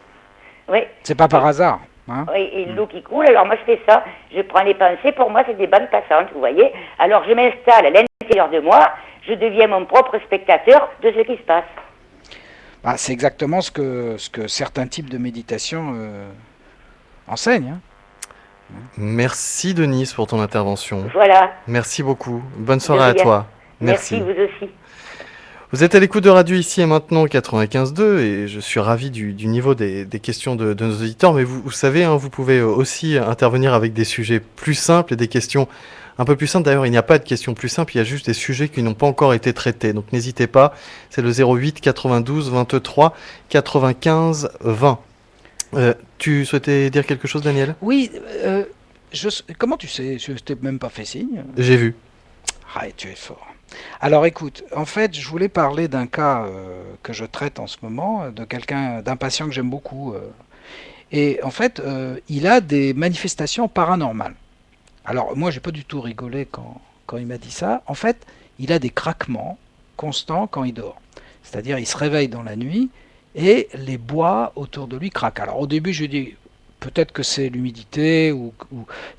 Oui. C'est pas par hasard. Oui, et l'eau qui coule, alors moi je fais ça, je prends les pensées, pour moi c'est des bandes passantes, vous voyez. Alors je m'installe à l'intérieur de moi, je deviens mon propre spectateur de ce qui se passe. Bah, c'est exactement ce que certains types de méditation enseignent. Merci Denise pour ton intervention. Voilà. Merci beaucoup. Bonne soirée à rien. toi. Merci, vous aussi. Vous êtes à l'écoute de Radio Ici et Maintenant 95.2 et je suis ravi du niveau des questions de nos auditeurs. Mais vous savez, vous pouvez aussi intervenir avec des sujets plus simples et des questions un peu plus simples. D'ailleurs, il n'y a pas de questions plus simples, il y a juste des sujets qui n'ont pas encore été traités. Donc n'hésitez pas, c'est le 08 92 23 95 20. Tu souhaitais dire quelque chose, Daniel ? Oui, comment tu sais? Je t'ai même pas fait signe. J'ai vu. Ah, tu es fort. Alors écoute, en fait, je voulais parler d'un cas que je traite en ce moment, d'un patient que j'aime beaucoup. Et en fait, il a des manifestations paranormales. Alors moi, j'ai pas du tout rigolé quand il m'a dit ça. En fait, il a des craquements constant quand il dort. C'est-à-dire il se réveille dans la nuit et les bois autour de lui craquent. Alors au début je lui dis peut-être que c'est l'humidité ou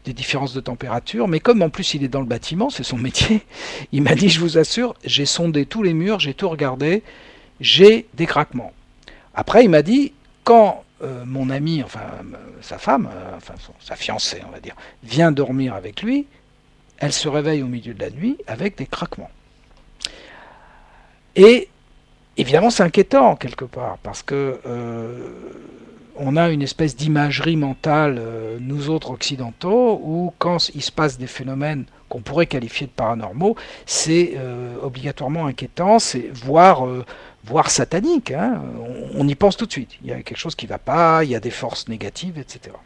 des différences de température, mais comme en plus il est dans le bâtiment, c'est son métier, il m'a dit je vous assure, j'ai sondé tous les murs, j'ai tout regardé, j'ai des craquements. Après il m'a dit quand mon ami, enfin sa femme, sa fiancée on va dire, vient dormir avec lui, elle se réveille au milieu de la nuit avec des craquements. Et évidemment, c'est inquiétant quelque part, parce que on a une espèce d'imagerie mentale, nous autres occidentaux, où quand il se passe des phénomènes qu'on pourrait qualifier de paranormaux, c'est obligatoirement inquiétant, c'est voire satanique. Hein. On y pense tout de suite. Il y a quelque chose qui ne va pas, il y a des forces négatives, etc.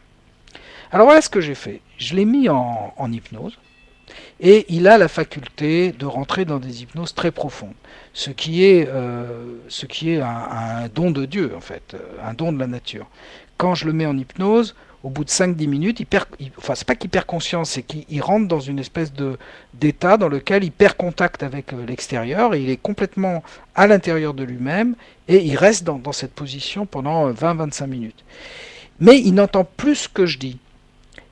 Alors voilà ce que j'ai fait. Je l'ai mis en hypnose. Et il a la faculté de rentrer dans des hypnoses très profondes, ce qui est un don de Dieu, en fait, un don de la nature. Quand je le mets en hypnose, au bout de 5-10 minutes, c'est pas qu'il perd conscience, c'est qu'il rentre dans une espèce d'état dans lequel il perd contact avec l'extérieur, et il est complètement à l'intérieur de lui-même, et il reste dans cette position pendant 20-25 minutes. Mais il n'entend plus ce que je dis.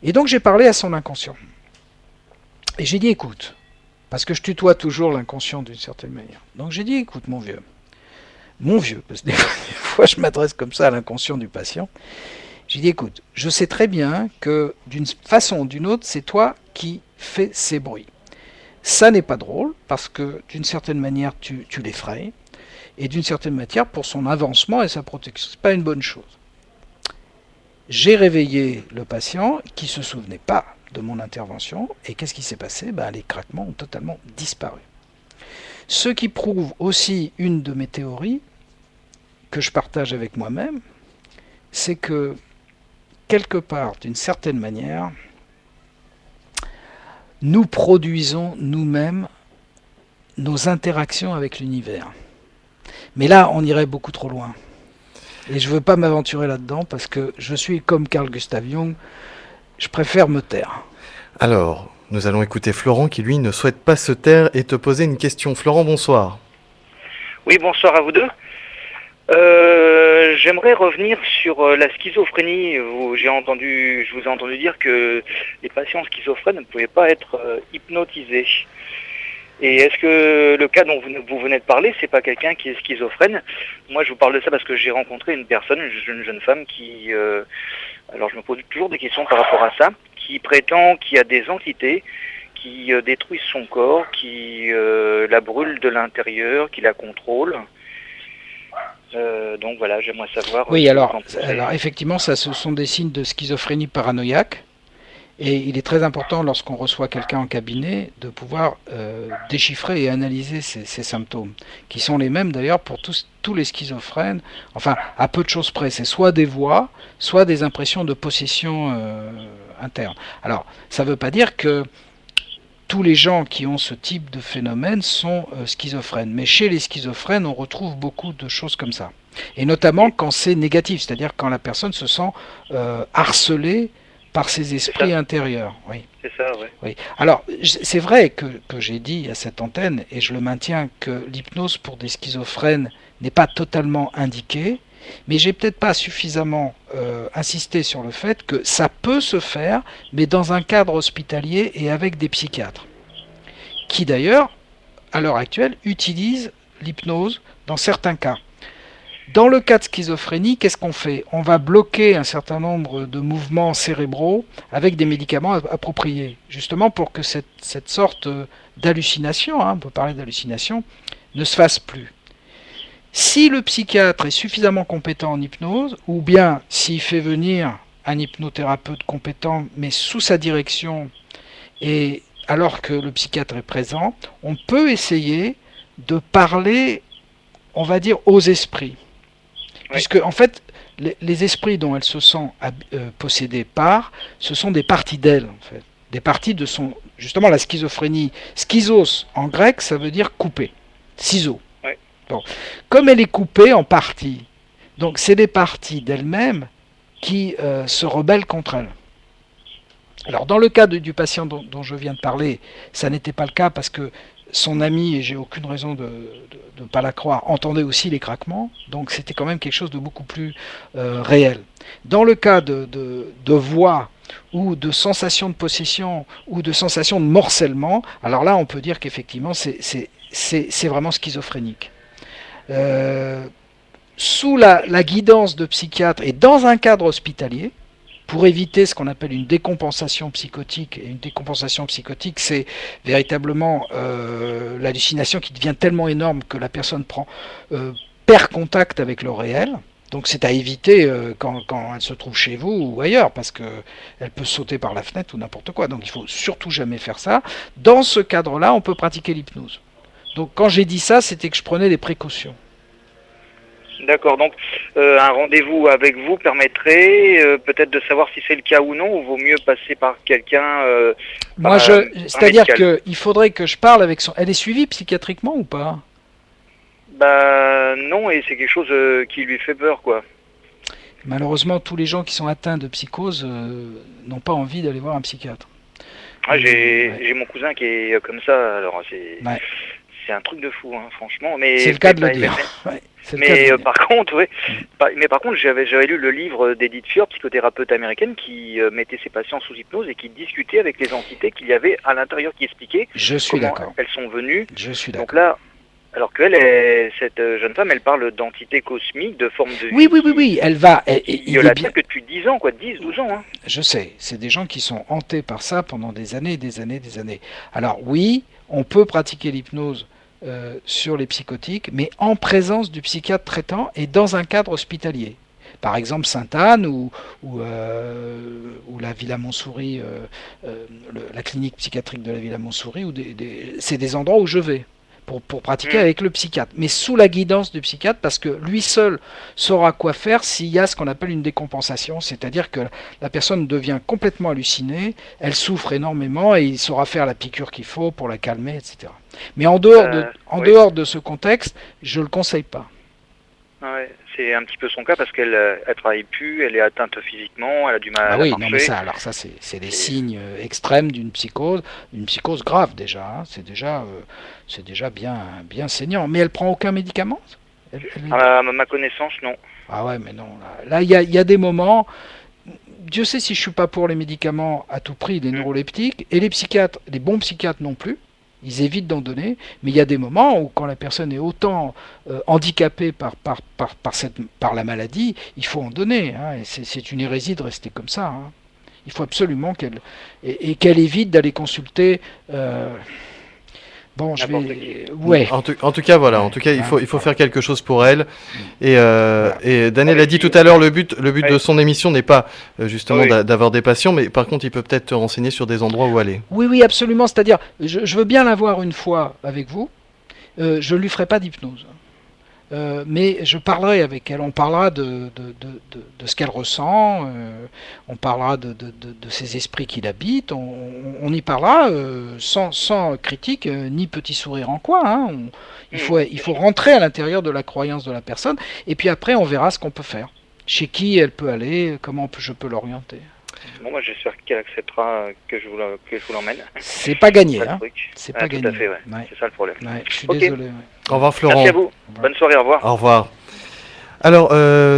Et donc j'ai parlé à son inconscient. Et j'ai dit, écoute, parce que je tutoie toujours l'inconscient d'une certaine manière. Donc j'ai dit, écoute, mon vieux, parce que des fois je m'adresse comme ça à l'inconscient du patient. J'ai dit, écoute, je sais très bien que d'une façon ou d'une autre, c'est toi qui fais ces bruits. Ça n'est pas drôle, parce que d'une certaine manière, tu l'effraies, et d'une certaine manière, pour son avancement et sa protection, c'est pas une bonne chose. J'ai réveillé le patient qui ne se souvenait pas de mon intervention, et qu'est-ce qui s'est passé ? Les craquements ont totalement disparu. Ce qui prouve aussi une de mes théories, que je partage avec moi-même, c'est que, quelque part, d'une certaine manière, nous produisons nous-mêmes nos interactions avec l'univers. Mais là, on irait beaucoup trop loin. Et je ne veux pas m'aventurer là-dedans, parce que je suis comme Carl Gustav Jung, je préfère me taire. Alors, nous allons écouter Florent qui, lui, ne souhaite pas se taire et te poser une question. Florent, bonsoir. Oui, bonsoir à vous deux. J'aimerais revenir sur la schizophrénie. Je vous ai entendu dire que les patients schizophrènes ne pouvaient pas être hypnotisés. Et est-ce que le cas dont vous venez de parler, c'est pas quelqu'un qui est schizophrène ? Moi, je vous parle de ça parce que j'ai rencontré une personne, une jeune femme qui... alors, je me pose toujours des questions par rapport à ça, qui prétend qu'il y a des entités qui détruisent son corps, qui la brûlent de l'intérieur, qui la contrôlent. Donc voilà, j'aimerais savoir... Oui, alors effectivement, ce sont des signes de schizophrénie paranoïaque. Et il est très important, lorsqu'on reçoit quelqu'un en cabinet, de pouvoir déchiffrer et analyser ces symptômes, qui sont les mêmes d'ailleurs pour tous les schizophrènes, enfin à peu de choses près. C'est soit des voix, soit des impressions de possession interne. Alors, ça ne veut pas dire que tous les gens qui ont ce type de phénomène sont schizophrènes. Mais chez les schizophrènes, on retrouve beaucoup de choses comme ça. Et notamment quand c'est négatif, c'est-à-dire quand la personne se sent harcelée par ses esprits intérieurs. Oui. C'est ça, oui. Oui. Alors, c'est vrai que j'ai dit à cette antenne, et je le maintiens, que l'hypnose pour des schizophrènes n'est pas totalement indiquée, mais j'ai peut-être pas suffisamment insisté sur le fait que ça peut se faire, mais dans un cadre hospitalier et avec des psychiatres, qui d'ailleurs, à l'heure actuelle, utilisent l'hypnose dans certains cas. Dans le cas de schizophrénie, qu'est-ce qu'on fait ? On va bloquer un certain nombre de mouvements cérébraux avec des médicaments appropriés, justement pour que cette sorte d'hallucination, on peut parler d'hallucination, ne se fasse plus. Si le psychiatre est suffisamment compétent en hypnose, ou bien s'il fait venir un hypnothérapeute compétent, mais sous sa direction, et alors que le psychiatre est présent, on peut essayer de parler, on va dire, aux esprits. Puisque, en fait, les esprits dont elle se sent possédée par, ce sont des parties d'elle, en fait. Des parties de son... Justement, la schizophrénie. Schizos, en grec, ça veut dire couper. Ciseaux. Ouais. Bon. Comme elle est coupée en parties, donc c'est des parties d'elle-même qui se rebellent contre elle. Alors, dans le cas du patient dont je viens de parler, ça n'était pas le cas parce que son ami, et j'ai aucune raison de ne pas la croire, entendait aussi les craquements, donc c'était quand même quelque chose de beaucoup plus réel. Dans le cas de voix ou de sensation de possession ou de sensation de morcellement, alors là on peut dire qu'effectivement c'est vraiment schizophrénique. Sous la guidance de psychiatres et dans un cadre hospitalier, pour éviter ce qu'on appelle une décompensation psychotique. Et une décompensation psychotique, c'est véritablement l'hallucination qui devient tellement énorme que la personne perd contact avec le réel. Donc c'est à éviter quand elle se trouve chez vous ou ailleurs, parce qu'elle peut sauter par la fenêtre ou n'importe quoi. Donc il faut surtout jamais faire ça. Dans ce cadre-là, on peut pratiquer l'hypnose. Donc quand j'ai dit ça, c'était que je prenais des précautions. D'accord, donc un rendez-vous avec vous permettrait peut-être de savoir si c'est le cas ou non, ou vaut mieux passer par quelqu'un c'est-à-dire qu'il faudrait que je parle avec son... Elle est suivie psychiatriquement ou pas? Bah non, et c'est quelque chose qui lui fait peur, quoi. Malheureusement, tous les gens qui sont atteints de psychose n'ont pas envie d'aller voir un psychiatre. Ah, j'ai mon cousin qui est comme ça, alors Ouais. c'est un truc de fou, hein, franchement. Mais c'est le cas de le dire. Ouais, mais par contre, j'avais lu le livre d'Edith Furr, psychothérapeute américaine, qui mettait ses patients sous hypnose et qui discutait avec les entités qu'il y avait à l'intérieur, qui expliquait comment elles sont venues. Je suis d'accord. Donc là, alors qu'elle, cette jeune femme, elle parle d'entités cosmiques, de formes de vie. Oui, elle va. Il la tient que depuis 10 ans, quoi, 10, 12 ans. Hein. Je sais, c'est des gens qui sont hantés par ça pendant des années, des années, des années. Alors oui, on peut pratiquer l'hypnose sur les psychotiques, mais en présence du psychiatre traitant et dans un cadre hospitalier. Par exemple Sainte-Anne ou la Villa Montsouris, la clinique psychiatrique de la Villa Montsouris, c'est des endroits où je vais pour pratiquer avec le psychiatre, mais sous la guidance du psychiatre, parce que lui seul saura quoi faire s'il y a ce qu'on appelle une décompensation, c'est-à-dire que la personne devient complètement hallucinée, elle souffre énormément et il saura faire la piqûre qu'il faut pour la calmer, etc. Mais en dehors de ce contexte, je le conseille pas. Ouais, c'est un petit peu son cas parce qu'elle travaille plus, elle est atteinte physiquement, elle a du mal à marcher. Non, mais ça c'est des signes extrêmes d'une psychose grave déjà. Hein. C'est déjà bien saignant. Mais elle prend aucun médicament? À ma connaissance, non. Ah ouais, mais non. Là, il y a des moments. Dieu sait si je suis pas pour les médicaments à tout prix, les neuroleptiques, et les psychiatres, les bons psychiatres non plus. Ils évitent d'en donner, mais il y a des moments où quand la personne est autant handicapée par la maladie, il faut en donner. Hein, et c'est une hérésie de rester comme ça. Hein. Il faut absolument qu'elle évite d'aller consulter. Bon, je vais. Ouais. En tout cas, voilà. En tout cas, il faut faire quelque chose pour elle. Et Daniel a dit tout à l'heure, le but de son émission n'est pas justement d'avoir des patients, mais par contre, il peut peut-être te renseigner sur des endroits où aller. Oui, absolument. C'est-à-dire, je veux bien la voir une fois avec vous. Je ne lui ferai pas d'hypnose. Mais je parlerai avec elle, on parlera de ce qu'elle ressent, on parlera de ces esprits qui l'habitent, on y parlera sans critique ni petit sourire en coin. Hein. Il faut rentrer à l'intérieur de la croyance de la personne, et puis après on verra ce qu'on peut faire, chez qui elle peut aller, comment je peux l'orienter. Bon, moi j'espère qu'elle acceptera que je vous l'emmène. C'est pas gagné, hein. C'est pas gagné. Tout à fait, ouais. C'est ça le problème. Ouais, je suis désolé. Ouais. Au revoir Florent. Merci à vous. Bonne soirée, au revoir. Au revoir. Alors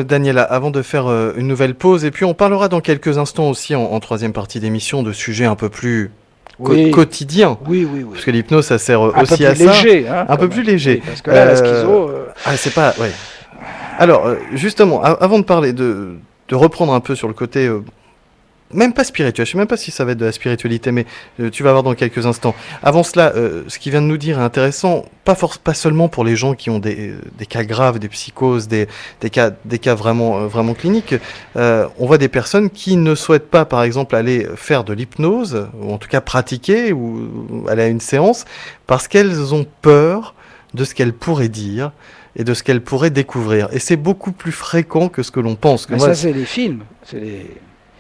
Daniela, avant de faire une nouvelle pause, et puis on parlera dans quelques instants aussi en troisième partie d'émission de sujets un peu plus quotidiens. Oui. Parce que l'hypnose, ça sert aussi à ça. Léger, hein, un peu plus léger. Oui, parce que là, la schizo... c'est pas... Ouais. Alors, justement, avant de parler, de reprendre un peu sur le côté... même pas spirituel, je sais même pas si ça va être de la spiritualité, mais tu vas voir dans quelques instants. Avant cela, ce qu'il vient de nous dire est intéressant, pas seulement pour les gens qui ont des cas graves, des psychoses, des cas vraiment cliniques. On voit des personnes qui ne souhaitent pas, par exemple, aller faire de l'hypnose, ou en tout cas pratiquer, ou aller à une séance, parce qu'elles ont peur de ce qu'elles pourraient dire et de ce qu'elles pourraient découvrir. Et c'est beaucoup plus fréquent que ce que l'on pense. Ça, c'est les films,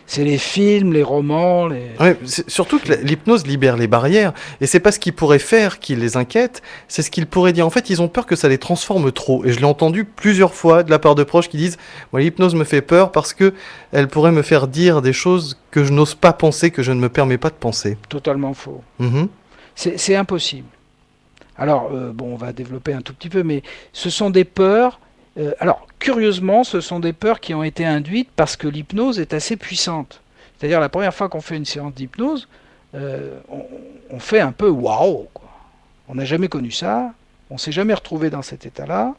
c'est les films, les romans, Ouais, surtout que l'hypnose libère les barrières, et c'est pas ce qu'ils pourraient faire qui les inquiète, c'est ce qu'ils pourraient dire. En fait, ils ont peur que ça les transforme trop, et je l'ai entendu plusieurs fois de la part de proches qui disent « Moi, l'hypnose me fait peur parce que elle pourrait me faire dire des choses que je n'ose pas penser, que je ne me permets pas de penser. » Totalement faux. Mm-hmm. C'est impossible. Alors, bon, on va développer un tout petit peu, mais ce sont des peurs. Alors, curieusement, ce sont des peurs qui ont été induites parce que l'hypnose est assez puissante. C'est-à-dire, la première fois qu'on fait une séance d'hypnose, on fait un peu waouh, quoi. On n'a jamais connu ça, on ne s'est jamais retrouvé dans cet état-là.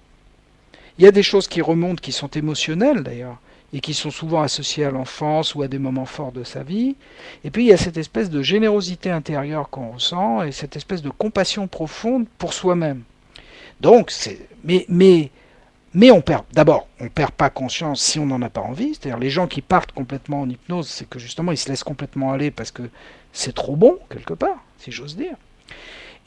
Il y a des choses qui remontent, qui sont émotionnelles d'ailleurs, et qui sont souvent associées à l'enfance ou à des moments forts de sa vie. Et puis il y a cette espèce de générosité intérieure qu'on ressent, et cette espèce de compassion profonde pour soi-même. Donc, mais on perd pas conscience si on n'en a pas envie. C'est-à-dire les gens qui partent complètement en hypnose, c'est que justement ils se laissent complètement aller parce que c'est trop bon, quelque part, si j'ose dire.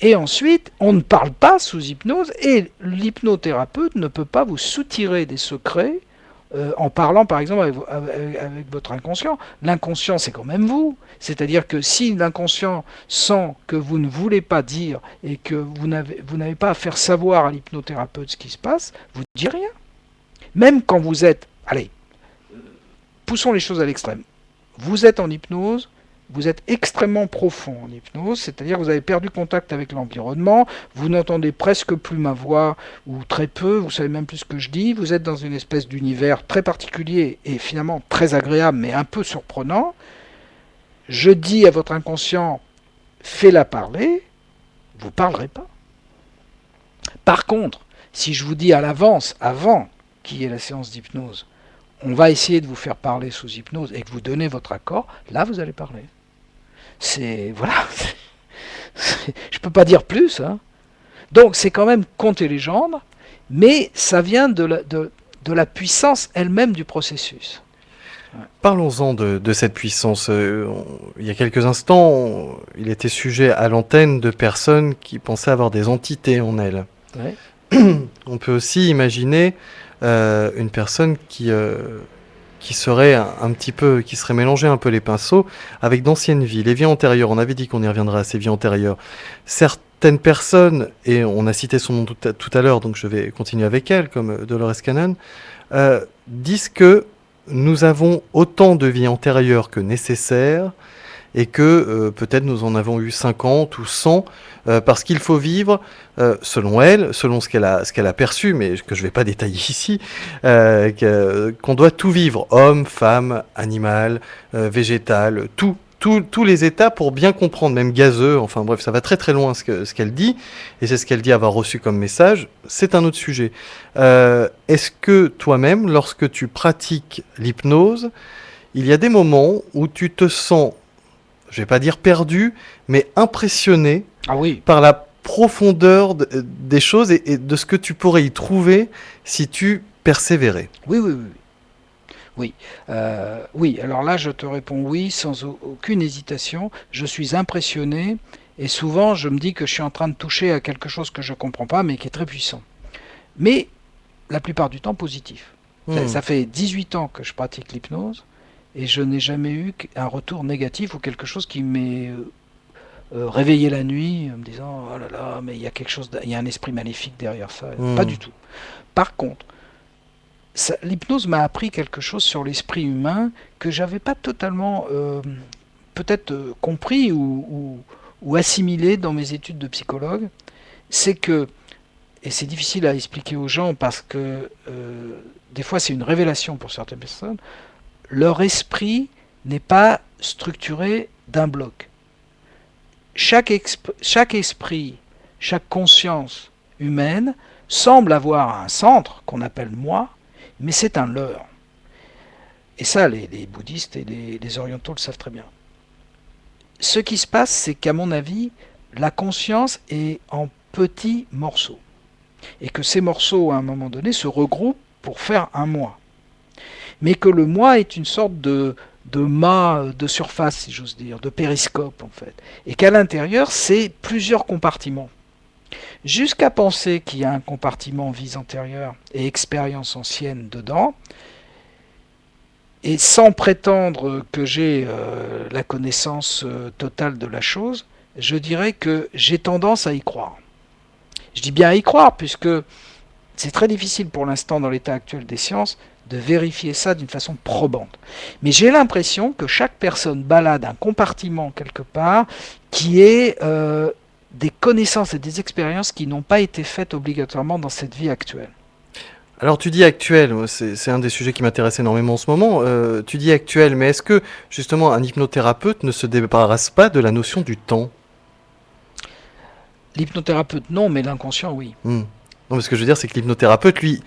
Et ensuite, on ne parle pas sous hypnose, et l'hypnothérapeute ne peut pas vous soutirer des secrets en parlant par exemple avec votre inconscient. L'inconscient, c'est quand même vous. C'est-à-dire que si l'inconscient sent que vous ne voulez pas dire et que vous n'avez pas à faire savoir à l'hypnothérapeute ce qui se passe, vous ne dites rien. Même quand vous êtes... Allez, poussons les choses à l'extrême. Vous êtes en hypnose, vous êtes extrêmement profond en hypnose, c'est-à-dire que vous avez perdu contact avec l'environnement, vous n'entendez presque plus ma voix, ou très peu, vous savez même plus ce que je dis, vous êtes dans une espèce d'univers très particulier et finalement très agréable, mais un peu surprenant. Je dis à votre inconscient, fais-la parler, vous ne parlerez pas. Par contre, si je vous dis à l'avance, avant qu'il y ait la séance d'hypnose, on va essayer de vous faire parler sous hypnose et que vous donnez votre accord, là vous allez parler. Voilà, je peux pas dire plus, hein. Donc c'est quand même conte et légende, mais ça vient de la puissance elle-même du processus. Parlons-en de cette puissance. Il y a quelques instants, il était sujet à l'antenne de personnes qui pensaient avoir des entités en elles. Ouais. On peut aussi imaginer une personne qui serait un petit peu, qui serait mélangé un peu les pinceaux avec d'anciennes vies, les vies antérieures. On avait dit qu'on y reviendra à ces vies antérieures. Certaines personnes, et on a cité son nom tout à l'heure, donc je vais continuer avec elle, comme Dolores Cannon, disent que nous avons autant de vies antérieures que nécessaire, et que peut-être nous en avons eu 50 ou 100, parce qu'il faut vivre, selon elle, selon ce qu'elle a perçu, mais que je ne vais pas détailler ici, qu'on doit tout vivre, homme, femme, animal, végétal, tous les états pour bien comprendre, même gazeux, enfin bref, ça va très très loin ce qu'elle dit, et c'est ce qu'elle dit avoir reçu comme message, c'est un autre sujet. Est-ce que toi-même, lorsque tu pratiques l'hypnose, il y a des moments où tu te sens, je vais pas dire perdu, mais impressionné par la profondeur des choses et de ce que tu pourrais y trouver si tu persévérais? Oui, alors là je te réponds oui, sans aucune hésitation. Je suis impressionné et souvent je me dis que je suis en train de toucher à quelque chose que je ne comprends pas mais qui est très puissant. Mais la plupart du temps positif. Ça fait 18 ans que je pratique l'hypnose et je n'ai jamais eu un retour négatif ou quelque chose qui m'ait réveillé la nuit en me disant oh là là, mais il y a quelque chose, il y a un esprit maléfique derrière ça. Pas du tout. Par contre, l'hypnose m'a appris quelque chose sur l'esprit humain que j'avais pas totalement peut-être compris ou assimilé dans mes études de psychologue. C'est que, et c'est difficile à expliquer aux gens parce que des fois c'est une révélation pour certaines personnes, leur esprit n'est pas structuré d'un bloc. Chaque esprit, chaque conscience humaine semble avoir un centre qu'on appelle moi, mais c'est un leurre. Et ça, les bouddhistes et les orientaux le savent très bien. Ce qui se passe, c'est qu'à mon avis, la conscience est en petits morceaux. Et que ces morceaux, à un moment donné, se regroupent pour faire un moi. Mais que le moi est une sorte de mât de surface, si j'ose dire, de périscope, en fait. Et qu'à l'intérieur, c'est plusieurs compartiments. Jusqu'à penser qu'il y a un compartiment vie antérieure et expérience ancienne dedans, et sans prétendre que j'ai la connaissance totale de la chose, je dirais que j'ai tendance à y croire. Je dis bien à y croire, puisque c'est très difficile pour l'instant dans l'état actuel des sciences de vérifier ça d'une façon probante. Mais j'ai l'impression que chaque personne balade un compartiment quelque part qui est des connaissances et des expériences qui n'ont pas été faites obligatoirement dans cette vie actuelle. Alors tu dis actuel, moi, c'est un des sujets qui m'intéresse énormément en ce moment. Tu dis actuel, mais est-ce que justement un hypnothérapeute ne se débarrasse pas de la notion du temps? L'hypnothérapeute, non, mais l'inconscient, oui. Non, mais ce que je veux dire, c'est que l'hypnothérapeute, lui,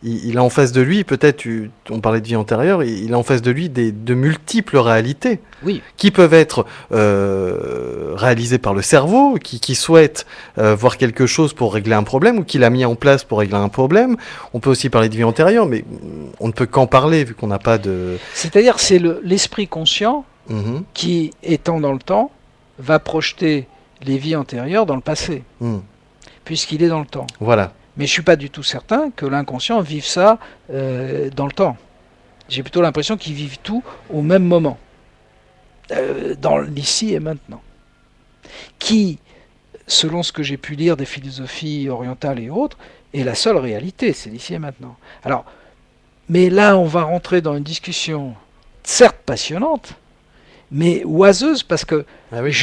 il a en face de lui, peut-être, on parlait de vie antérieure, il a en face de lui de multiples réalités Oui, qui peuvent être réalisées par le cerveau, qui souhaite voir quelque chose pour régler un problème, ou qu'il a mis en place pour régler un problème. On peut aussi parler de vie antérieure, mais on ne peut qu'en parler, vu qu'on n'a pas de... c'est-à-dire c'est l'esprit conscient Mhm, qui, étant dans le temps, va projeter les vies antérieures dans le passé, puisqu'il est dans le temps. Voilà. Mais je suis pas du tout certain que l'inconscient vive ça dans le temps. J'ai plutôt l'impression qu'ils vivent tout au même moment, dans l'ici et maintenant. Qui, selon ce que j'ai pu lire des philosophies orientales et autres, est la seule réalité, c'est l'ici et maintenant. Alors, mais là, on va rentrer dans une discussion certes passionnante, mais oiseuse, parce que Ah oui.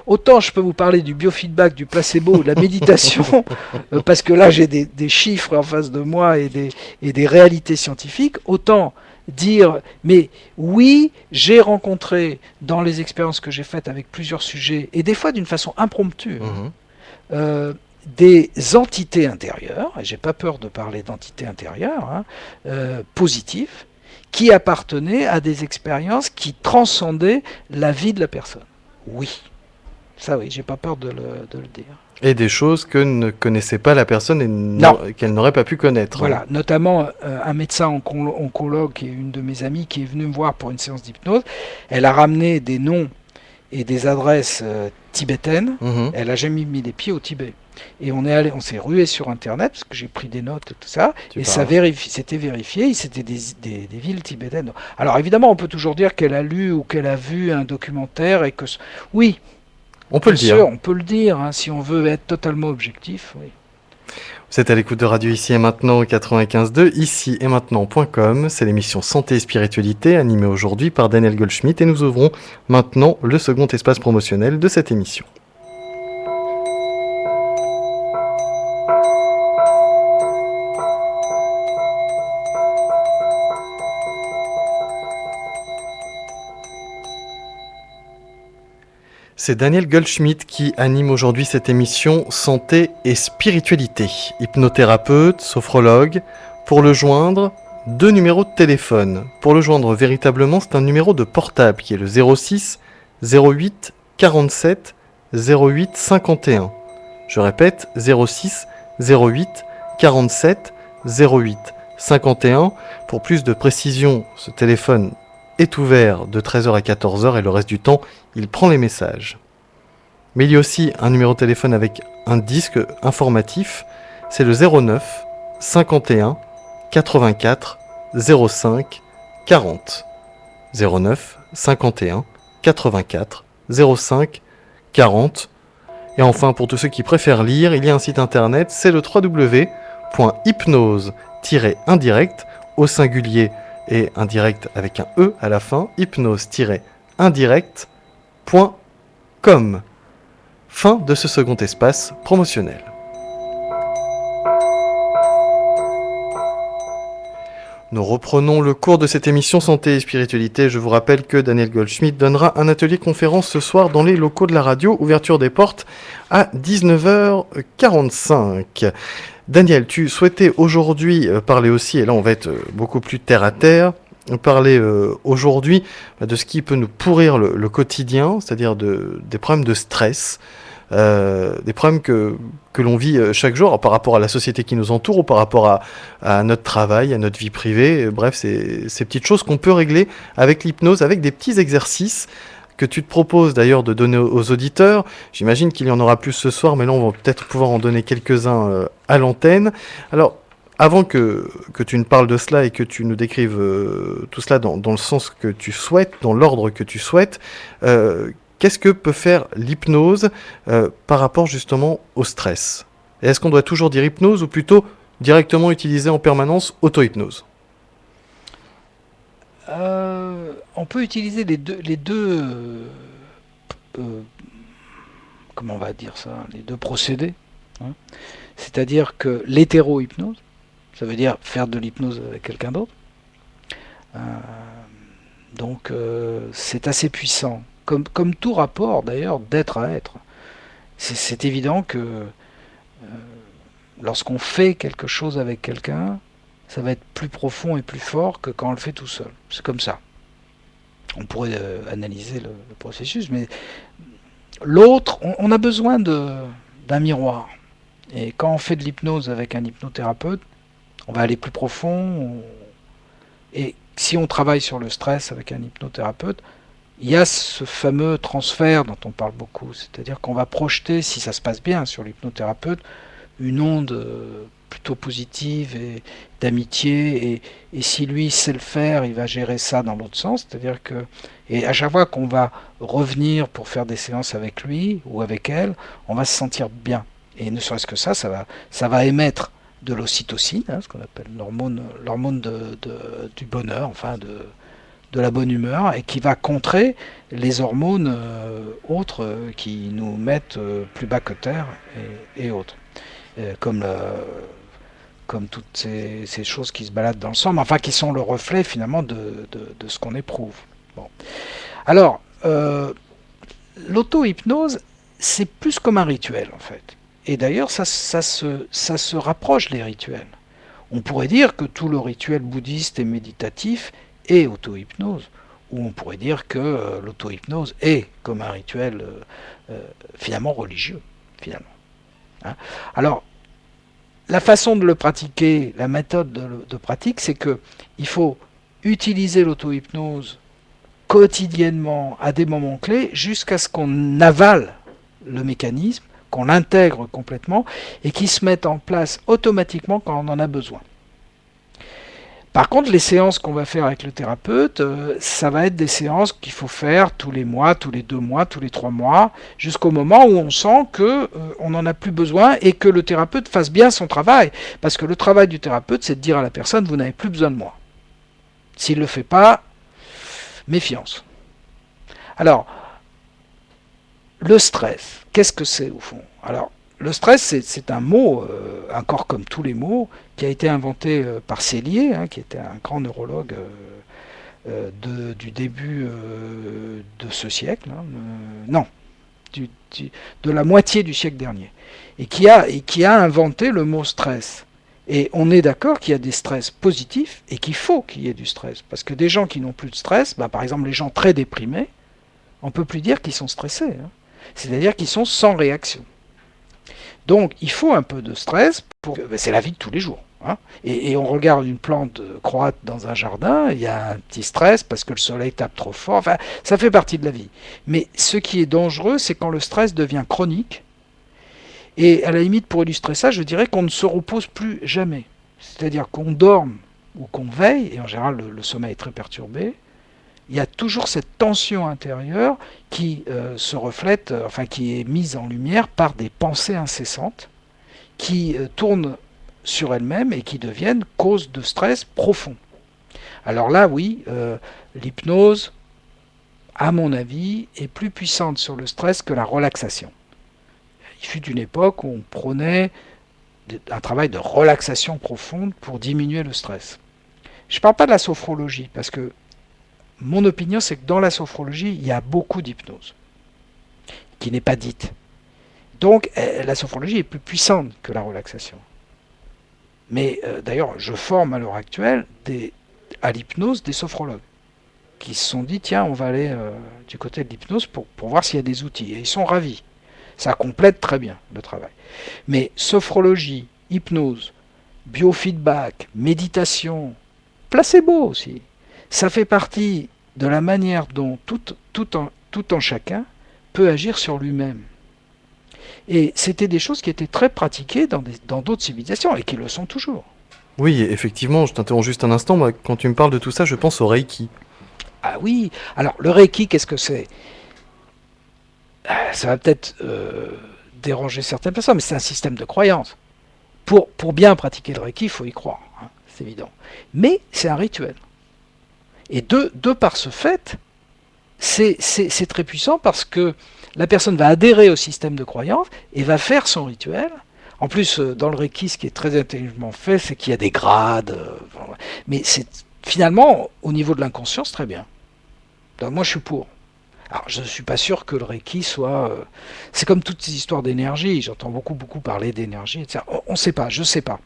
autant je peux vous parler du biofeedback, du placebo, de la méditation, parce que là j'ai des chiffres en face de moi et des réalités scientifiques, autant dire, mais oui, j'ai rencontré dans les expériences que j'ai faites avec plusieurs sujets, et des fois d'une façon impromptue, des entités intérieures, et j'ai pas peur de parler d'entités intérieures, positives, qui appartenaient à des expériences qui transcendaient la vie de la personne. Oui, ça oui, j'ai pas peur de le dire. Et des choses que ne connaissait pas la personne et qu'elle n'aurait pas pu connaître. Voilà, notamment un médecin oncologue, qui est une de mes amies, qui est venue me voir pour une séance d'hypnose. Elle a ramené des noms et des adresses tibétaines. Elle a jamais mis les pieds au Tibet. Et on s'est rué sur Internet, parce que j'ai pris des notes et tout ça, c'était vérifié, c'était des villes tibétaines. Alors évidemment, on peut toujours dire qu'elle a lu ou qu'elle a vu un documentaire et que... Oui, on peut le dire. On peut le dire, si on veut être totalement objectif. Oui. Vous êtes à l'écoute de Radio Ici et Maintenant 95.2, ici et maintenant.com. C'est l'émission Santé et Spiritualité animée aujourd'hui par Daniel Goldschmidt et nous ouvrons maintenant le second espace promotionnel de cette émission. C'est Daniel Goldschmidt qui anime aujourd'hui cette émission Santé et Spiritualité. Hypnothérapeute, sophrologue. Pour le joindre, 2 numéros de téléphone. Pour le joindre véritablement, c'est un numéro de portable qui est le 06 08 47 08 51. Je répète, 06 08 47 08 51. Pour plus de précision, ce téléphone est ouvert de 13h à 14h et le reste du temps, il prend les messages. Mais il y a aussi un numéro de téléphone avec un disque informatif, c'est le 09 51 84 05 40. 09 51 84 05 40. Et enfin, pour tous ceux qui préfèrent lire, il y a un site internet, c'est le www.hypnose-indirect au singulier et indirect avec un E à la fin, hypnose-indirect.com. Fin de ce second espace promotionnel. Nous reprenons le cours de cette émission Santé et Spiritualité. Je vous rappelle que Daniel Goldschmidt donnera un atelier conférence ce soir dans les locaux de la radio, ouverture des portes à 19h45. Daniel, tu souhaitais aujourd'hui parler aussi, et là on va être beaucoup plus terre à terre, parler aujourd'hui de ce qui peut nous pourrir le quotidien, c'est-à-dire des problèmes de stress, des problèmes que l'on vit chaque jour par rapport à la société qui nous entoure ou par rapport à notre travail, à notre vie privée. Bref, ces petites choses qu'on peut régler avec l'hypnose, avec des petits exercices que tu te proposes d'ailleurs de donner aux auditeurs. J'imagine qu'il y en aura plus ce soir, mais là on va peut-être pouvoir en donner quelques-uns à l'antenne. Alors, avant que tu ne parles de cela et que tu nous décrives tout cela dans le sens que tu souhaites, dans l'ordre que tu souhaites, qu'est-ce que peut faire l'hypnose par rapport justement au stress? Et est-ce qu'on doit toujours dire hypnose ou plutôt directement utiliser en permanence auto-hypnose? On peut utiliser les deux comment on va dire ça, les deux procédés. Hein. C'est-à-dire que l'hétéro-hypnose, ça veut dire faire de l'hypnose avec quelqu'un d'autre. Donc c'est assez puissant. Comme tout rapport d'ailleurs d'être à être. C'est évident que lorsqu'on fait quelque chose avec quelqu'un, ça va être plus profond et plus fort que quand on le fait tout seul. C'est comme ça. On pourrait analyser le processus, mais l'autre, on a besoin d'un miroir. Et quand on fait de l'hypnose avec un hypnothérapeute, on va aller plus profond. Et si on travaille sur le stress avec un hypnothérapeute, il y a ce fameux transfert dont on parle beaucoup. C'est-à-dire qu'on va projeter, si ça se passe bien sur l'hypnothérapeute, une onde plutôt positive et d'amitié. Et si lui sait le faire, il va gérer ça dans l'autre sens. C'est-à-dire que, et à chaque fois qu'on va revenir pour faire des séances avec lui ou avec elle, on va se sentir bien. Et ne serait-ce que ça va émettre de l'ocytocine, hein, ce qu'on appelle l'hormone du bonheur, enfin de la bonne humeur, et qui va contrer les hormones autres qui nous mettent plus bas que terre et autres. Comme toutes ces choses qui se baladent dans le sang, mais enfin qui sont le reflet finalement de ce qu'on éprouve. Bon. Alors, l'auto-hypnose, c'est plus comme un rituel en fait. Et d'ailleurs, ça se rapproche des rituels. On pourrait dire que tout le rituel bouddhiste et méditatif est auto-hypnose, ou on pourrait dire que l'auto-hypnose est comme un rituel finalement religieux, finalement. Hein. Alors, la façon de le pratiquer, la méthode de pratique, c'est que il faut utiliser l'auto-hypnose quotidiennement à des moments clés jusqu'à ce qu'on avale le mécanisme, qu'on l'intègre complètement et qu'il se mette en place automatiquement quand on en a besoin. Par contre, les séances qu'on va faire avec le thérapeute, ça va être des séances qu'il faut faire tous les mois, tous les 2 mois, tous les 3 mois, jusqu'au moment où on sent qu'on n'en a plus besoin et que le thérapeute fasse bien son travail. Parce que le travail du thérapeute, c'est de dire à la personne, vous n'avez plus besoin de moi. S'il ne le fait pas, méfiance. Alors, le stress, qu'est-ce que c'est au fond? Alors, le stress, c'est un mot, encore comme tous les mots, qui a été inventé par Selye, hein, qui était un grand neurologue du début de ce siècle, hein, non, de la moitié du siècle dernier, et qui a inventé le mot stress. Et on est d'accord qu'il y a des stress positifs et qu'il faut qu'il y ait du stress. Parce que des gens qui n'ont plus de stress, par exemple les gens très déprimés, on ne peut plus dire qu'ils sont stressés. Hein. C'est-à-dire qu'ils sont sans réaction. Donc il faut un peu de stress, c'est la vie de tous les jours. Hein. Et on regarde une plante croître dans un jardin, il y a un petit stress parce que le soleil tape trop fort, enfin ça fait partie de la vie. Mais ce qui est dangereux, c'est quand le stress devient chronique. Et à la limite, pour illustrer ça, je dirais qu'on ne se repose plus jamais. C'est-à-dire qu'on dorme ou qu'on veille, et en général le sommeil est très perturbé, il y a toujours cette tension intérieure qui se reflète, qui est mise en lumière par des pensées incessantes qui tournent sur elles-mêmes et qui deviennent cause de stress profond. Alors là, oui, l'hypnose, à mon avis, est plus puissante sur le stress que la relaxation. Il fut une époque où on prônait un travail de relaxation profonde pour diminuer le stress. Je ne parle pas de la sophrologie, parce que mon opinion, c'est que dans la sophrologie, il y a beaucoup d'hypnose, qui n'est pas dite. Donc, la sophrologie est plus puissante que la relaxation. Mais d'ailleurs, je forme à l'heure actuelle à l'hypnose des sophrologues, qui se sont dit, tiens, on va aller du côté de l'hypnose pour voir s'il y a des outils. Et ils sont ravis. Ça complète très bien le travail. Mais sophrologie, hypnose, biofeedback, méditation, placebo aussi, ça fait partie de la manière dont tout en chacun peut agir sur lui-même. Et c'était des choses qui étaient très pratiquées dans d'autres civilisations et qui le sont toujours. Oui, effectivement, je t'interromps juste un instant. Moi, quand tu me parles de tout ça, je pense au Reiki. Ah oui, alors le Reiki, qu'est-ce que c'est? Ça va peut-être déranger certaines personnes, mais c'est un système de croyance. Pour bien pratiquer le Reiki, il faut y croire, hein, c'est évident. Mais c'est un rituel. Et de par ce fait, c'est très puissant parce que la personne va adhérer au système de croyance et va faire son rituel. En plus, dans le Reiki, ce qui est très intelligemment fait, c'est qu'il y a des grades. Mais c'est finalement, au niveau de l'inconscient, c'est très bien. Donc, moi, je suis pour. Alors, je ne suis pas sûr que le Reiki soit... c'est comme toutes ces histoires d'énergie. J'entends beaucoup parler d'énergie, etc. On ne sait pas, je ne sais pas.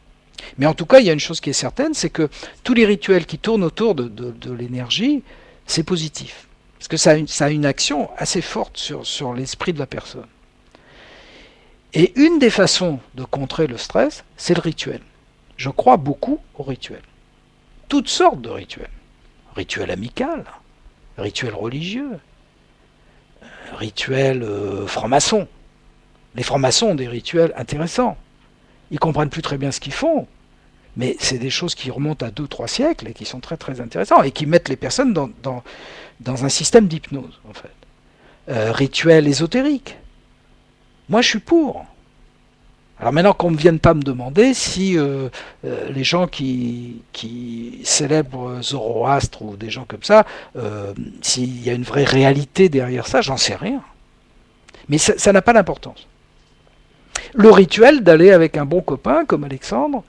Mais en tout cas, il y a une chose qui est certaine, c'est que tous les rituels qui tournent autour de l'énergie, c'est positif. Parce que ça a une action assez forte sur l'esprit de la personne. Et une des façons de contrer le stress, c'est le rituel. Je crois beaucoup au rituel. Toutes sortes de rituels. Rituel amical, rituel religieux, rituel franc-maçon. Les francs-maçons ont des rituels intéressants. Ils comprennent plus très bien ce qu'ils font, mais c'est des choses qui remontent à 2-3 siècles et qui sont très très intéressants et qui mettent les personnes dans un système d'hypnose, en fait. Rituel ésotérique. Moi, je suis pour. Alors maintenant qu'on ne vienne pas me demander si les gens qui célèbrent Zoroastre ou des gens comme ça, s'il y a une vraie réalité derrière ça, j'en sais rien. Mais ça n'a pas d'importance. Le rituel d'aller avec un bon copain comme Alexandre,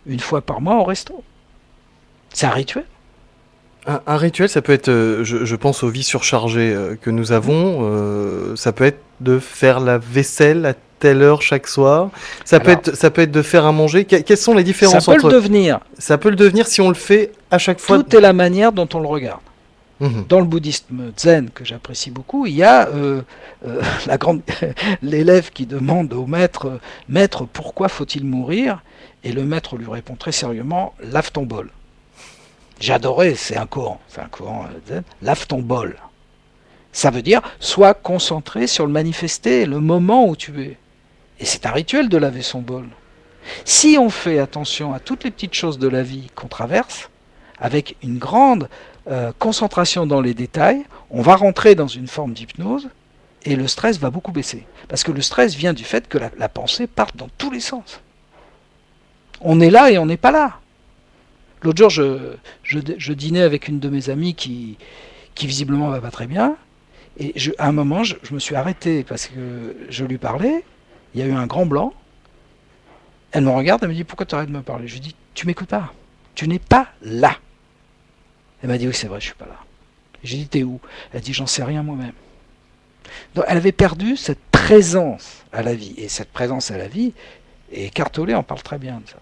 une fois par mois au resto. C'est un rituel. Un rituel, ça peut être, je pense aux vies surchargées que nous avons, ça peut être de faire la vaisselle à telle heure chaque soir, ça peut être de faire à manger. Quelles sont les différences entre... Ça peut le devenir. Ça peut le devenir si on le fait à chaque fois. Tout est la manière dont on le regarde. Dans le bouddhisme zen, que j'apprécie beaucoup, il y a l'élève qui demande au maître « Maître, pourquoi faut-il mourir ?» Et le maître lui répond très sérieusement « Lave ton bol ». J'adorais, c'est un koan zen, « Lave ton bol ». Ça veut dire « Sois concentré sur le manifesté, le moment où tu es ». Et c'est un rituel de laver son bol. Si on fait attention à toutes les petites choses de la vie qu'on traverse, avec une grande concentration dans les détails, on va rentrer dans une forme d'hypnose et le stress va beaucoup baisser. Parce que le stress vient du fait que la pensée parte dans tous les sens. On est là et on n'est pas là. L'autre jour, je dînais avec une de mes amies qui visiblement va pas très bien. Et à un moment, je me suis arrêté parce que je lui parlais. Il y a eu un grand blanc. Elle me regarde, elle me dit « Pourquoi tu arrêtes de me parler ?» Je lui dis « Tu m'écoutes pas. Tu n'es pas là. » Elle m'a dit « Oui, c'est vrai, je suis pas là. » J'ai dit « T'es où ?» Elle a dit « J'en sais rien moi-même. » Donc elle avait perdu cette présence à la vie. Et cette présence à la vie, et Cartolé en parle très bien de ça.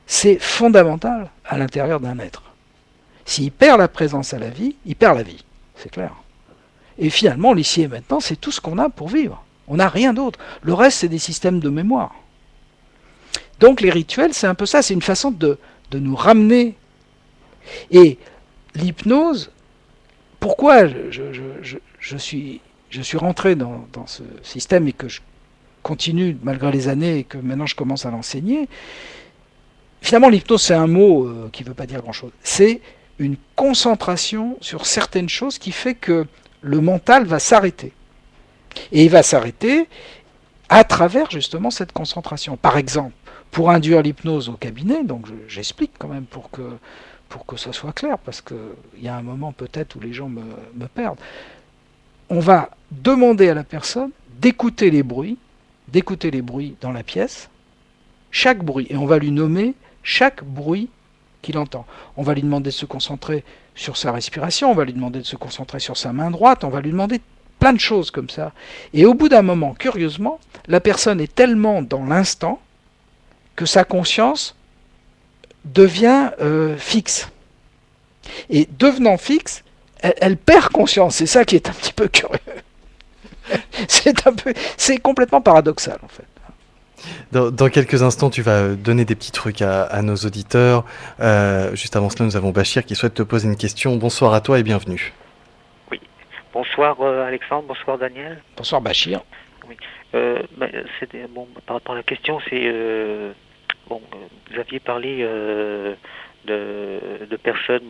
C'est fondamental à l'intérieur d'un être. S'il perd la présence à la vie, il perd la vie. C'est clair. Et finalement, l'ici et maintenant, c'est tout ce qu'on a pour vivre. On n'a rien d'autre. Le reste, c'est des systèmes de mémoire. Donc les rituels, c'est un peu ça. C'est une façon de nous ramener. Et l'hypnose, pourquoi je suis rentré dans ce système et que je continue malgré les années et que maintenant je commence à l'enseigner. Finalement, l'hypnose, c'est un mot qui ne veut pas dire grand-chose. C'est une concentration sur certaines choses qui fait que le mental va s'arrêter. Et il va s'arrêter à travers justement cette concentration. Par exemple, pour induire l'hypnose au cabinet, donc j'explique quand même pour que ça soit clair, parce qu'il y a un moment peut-être où les gens me perdent. On va demander à la personne d'écouter les bruits dans la pièce, chaque bruit, et on va lui nommer chaque bruit qu'il entend. On va lui demander de se concentrer sur sa respiration, on va lui demander de se concentrer sur sa main droite, on va lui demander plein de choses comme ça. Et au bout d'un moment, curieusement, la personne est tellement dans l'instant que sa conscience devient fixe. Et devenant fixe, elle perd conscience. C'est ça qui est un petit peu curieux. C'est complètement paradoxal en fait. Dans quelques instants, tu vas donner des petits trucs à nos auditeurs. Juste avant cela, nous avons Bachir qui souhaite te poser une question. Bonsoir à toi et bienvenue. Oui. Bonsoir Alexandre, bonsoir Daniel. Bonsoir Bachir. Oui. Bon, par rapport à la question, c'est vous aviez parlé de personnes,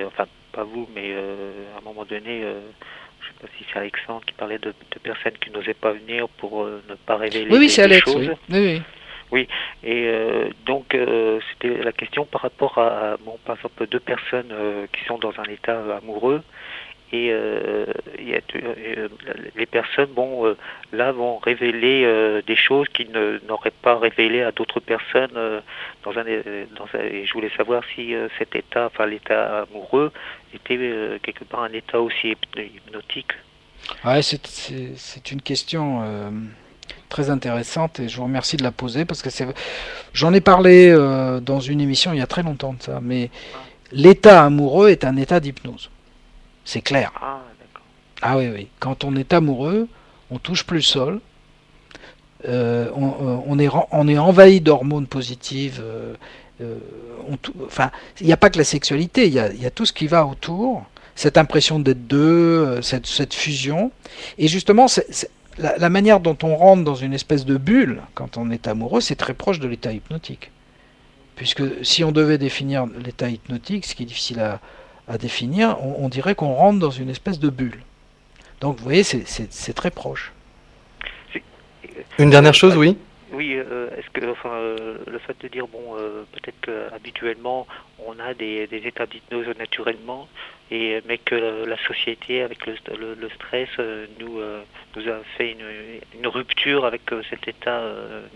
enfin pas vous, mais à un moment donné, je ne sais pas si c'est Alexandre qui parlait de personnes qui n'osaient pas venir pour ne pas révéler oui, c'est Alex, choses. Oui, et donc c'était la question par rapport à par exemple deux personnes qui sont dans un état amoureux et les personnes là vont révéler des choses qu'ils n'auraient pas révélées à d'autres personnes et je voulais savoir si cet état, enfin l'état amoureux, était quelque part un état aussi hypnotique. Ouais, c'est une question très intéressante et je vous remercie de la poser parce que j'en ai parlé dans une émission il y a très longtemps de ça, mais l'état amoureux est un état d'hypnose. C'est clair. Ah, d'accord. Ah oui. Quand on est amoureux, on touche plus le sol. On est envahi d'hormones positives. Enfin, il n'y a pas que la sexualité, il y a tout ce qui va autour. Cette impression d'être deux, cette fusion. Et justement, la manière dont on rentre dans une espèce de bulle quand on est amoureux, c'est très proche de l'état hypnotique. Puisque si on devait définir l'état hypnotique, ce qui est difficile à définir, on dirait qu'on rentre dans une espèce de bulle. Donc vous voyez, c'est très proche. Une dernière chose, oui. Oui, est-ce que le fait de dire peut-être qu'habituellement on a des états d'hypnose naturellement, mais que la société avec le stress nous a fait une rupture avec cet état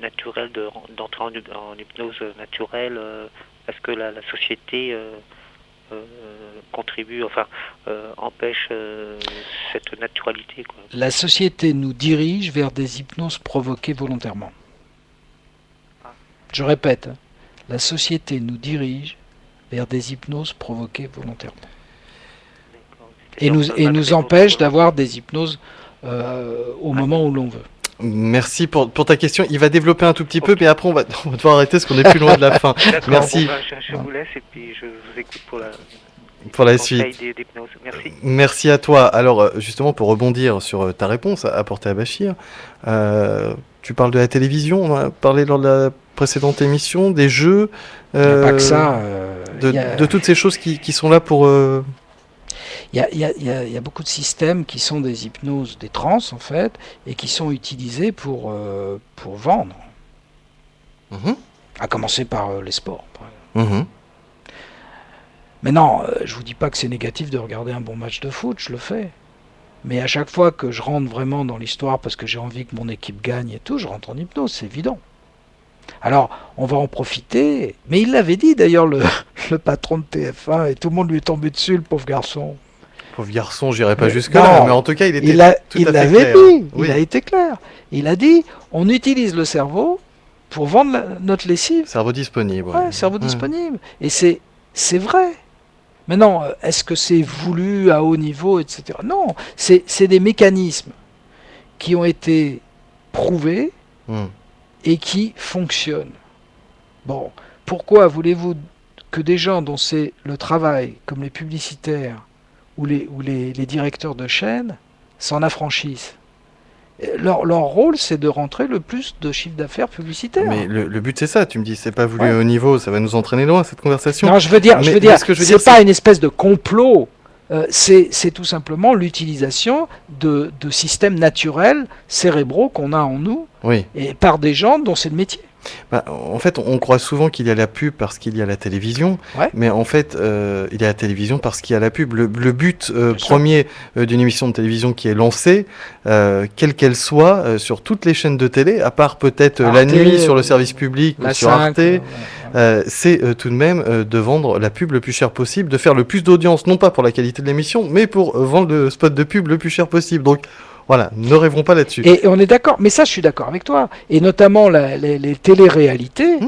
naturel d'entrer en hypnose naturelle. Est-ce que la société contribue, empêche cette naturalité, quoi. La société nous dirige vers des hypnoses provoquées volontairement. Je répète, la société nous dirige vers des hypnoses provoquées volontairement. Et nous empêche d'avoir des hypnoses au moment où l'on veut. Merci pour ta question. Il va développer un tout petit peu, mais après on va devoir arrêter parce qu'on est plus loin de la fin. Merci. Je vous laisse et puis je vous écoute pour la suite. Merci. Merci à toi. Alors justement, pour rebondir sur ta réponse apportée à Bachir, tu parles de la télévision, on a parlé lors de la précédente émission, des jeux, pas que ça, de toutes ces choses qui sont là pour... Il y a beaucoup de systèmes qui sont des hypnoses, des transes en fait, et qui sont utilisés pour vendre. À commencer par les sports. Par exemple. Mais non, je vous dis pas que c'est négatif de regarder un bon match de foot, je le fais. Mais à chaque fois que je rentre vraiment dans l'histoire parce que j'ai envie que mon équipe gagne et tout, je rentre en hypnose, c'est évident. Alors, on va en profiter. Mais il l'avait dit d'ailleurs, le patron de TF1, et tout le monde lui est tombé dessus, le pauvre garçon. Pauvre garçon, j'irai pas jusque-là, mais en tout cas, il était il l'avait dit, il a été clair. Il a dit, on utilise le cerveau pour vendre notre lessive. Cerveau disponible. Ouais, cerveau disponible. Et c'est vrai. Maintenant, est-ce que c'est voulu à haut niveau, etc. Non, c'est des mécanismes qui ont été prouvés et qui fonctionnent. Bon, pourquoi voulez-vous que des gens dont c'est le travail, comme les publicitaires ou les directeurs de chaînes, s'en affranchissent? Leur rôle, c'est de rentrer le plus de chiffre d'affaires publicitaire. Mais le but, c'est ça. Tu me dis, c'est pas voulu au niveau, ça va nous entraîner loin, cette conversation. Non, je veux dire, c'est pas une espèce de complot. C'est tout simplement l'utilisation de systèmes naturels, cérébraux qu'on a en nous, et par des gens dont c'est le métier. En fait, on croit souvent qu'il y a la pub parce qu'il y a la télévision, mais en fait, il y a la télévision parce qu'il y a la pub. Le but premier d'une émission de télévision qui est lancée, quelle qu'elle soit, sur toutes les chaînes de télé, à part peut-être la nuit sur le service public ou sur Arte, c'est tout de même de vendre la pub le plus cher possible, de faire le plus d'audience, non pas pour la qualité de l'émission, mais pour vendre le spot de pub le plus cher possible. Donc, voilà, ne rêvons pas là-dessus. Et on est d'accord, mais ça je suis d'accord avec toi. Et notamment les téléréalités,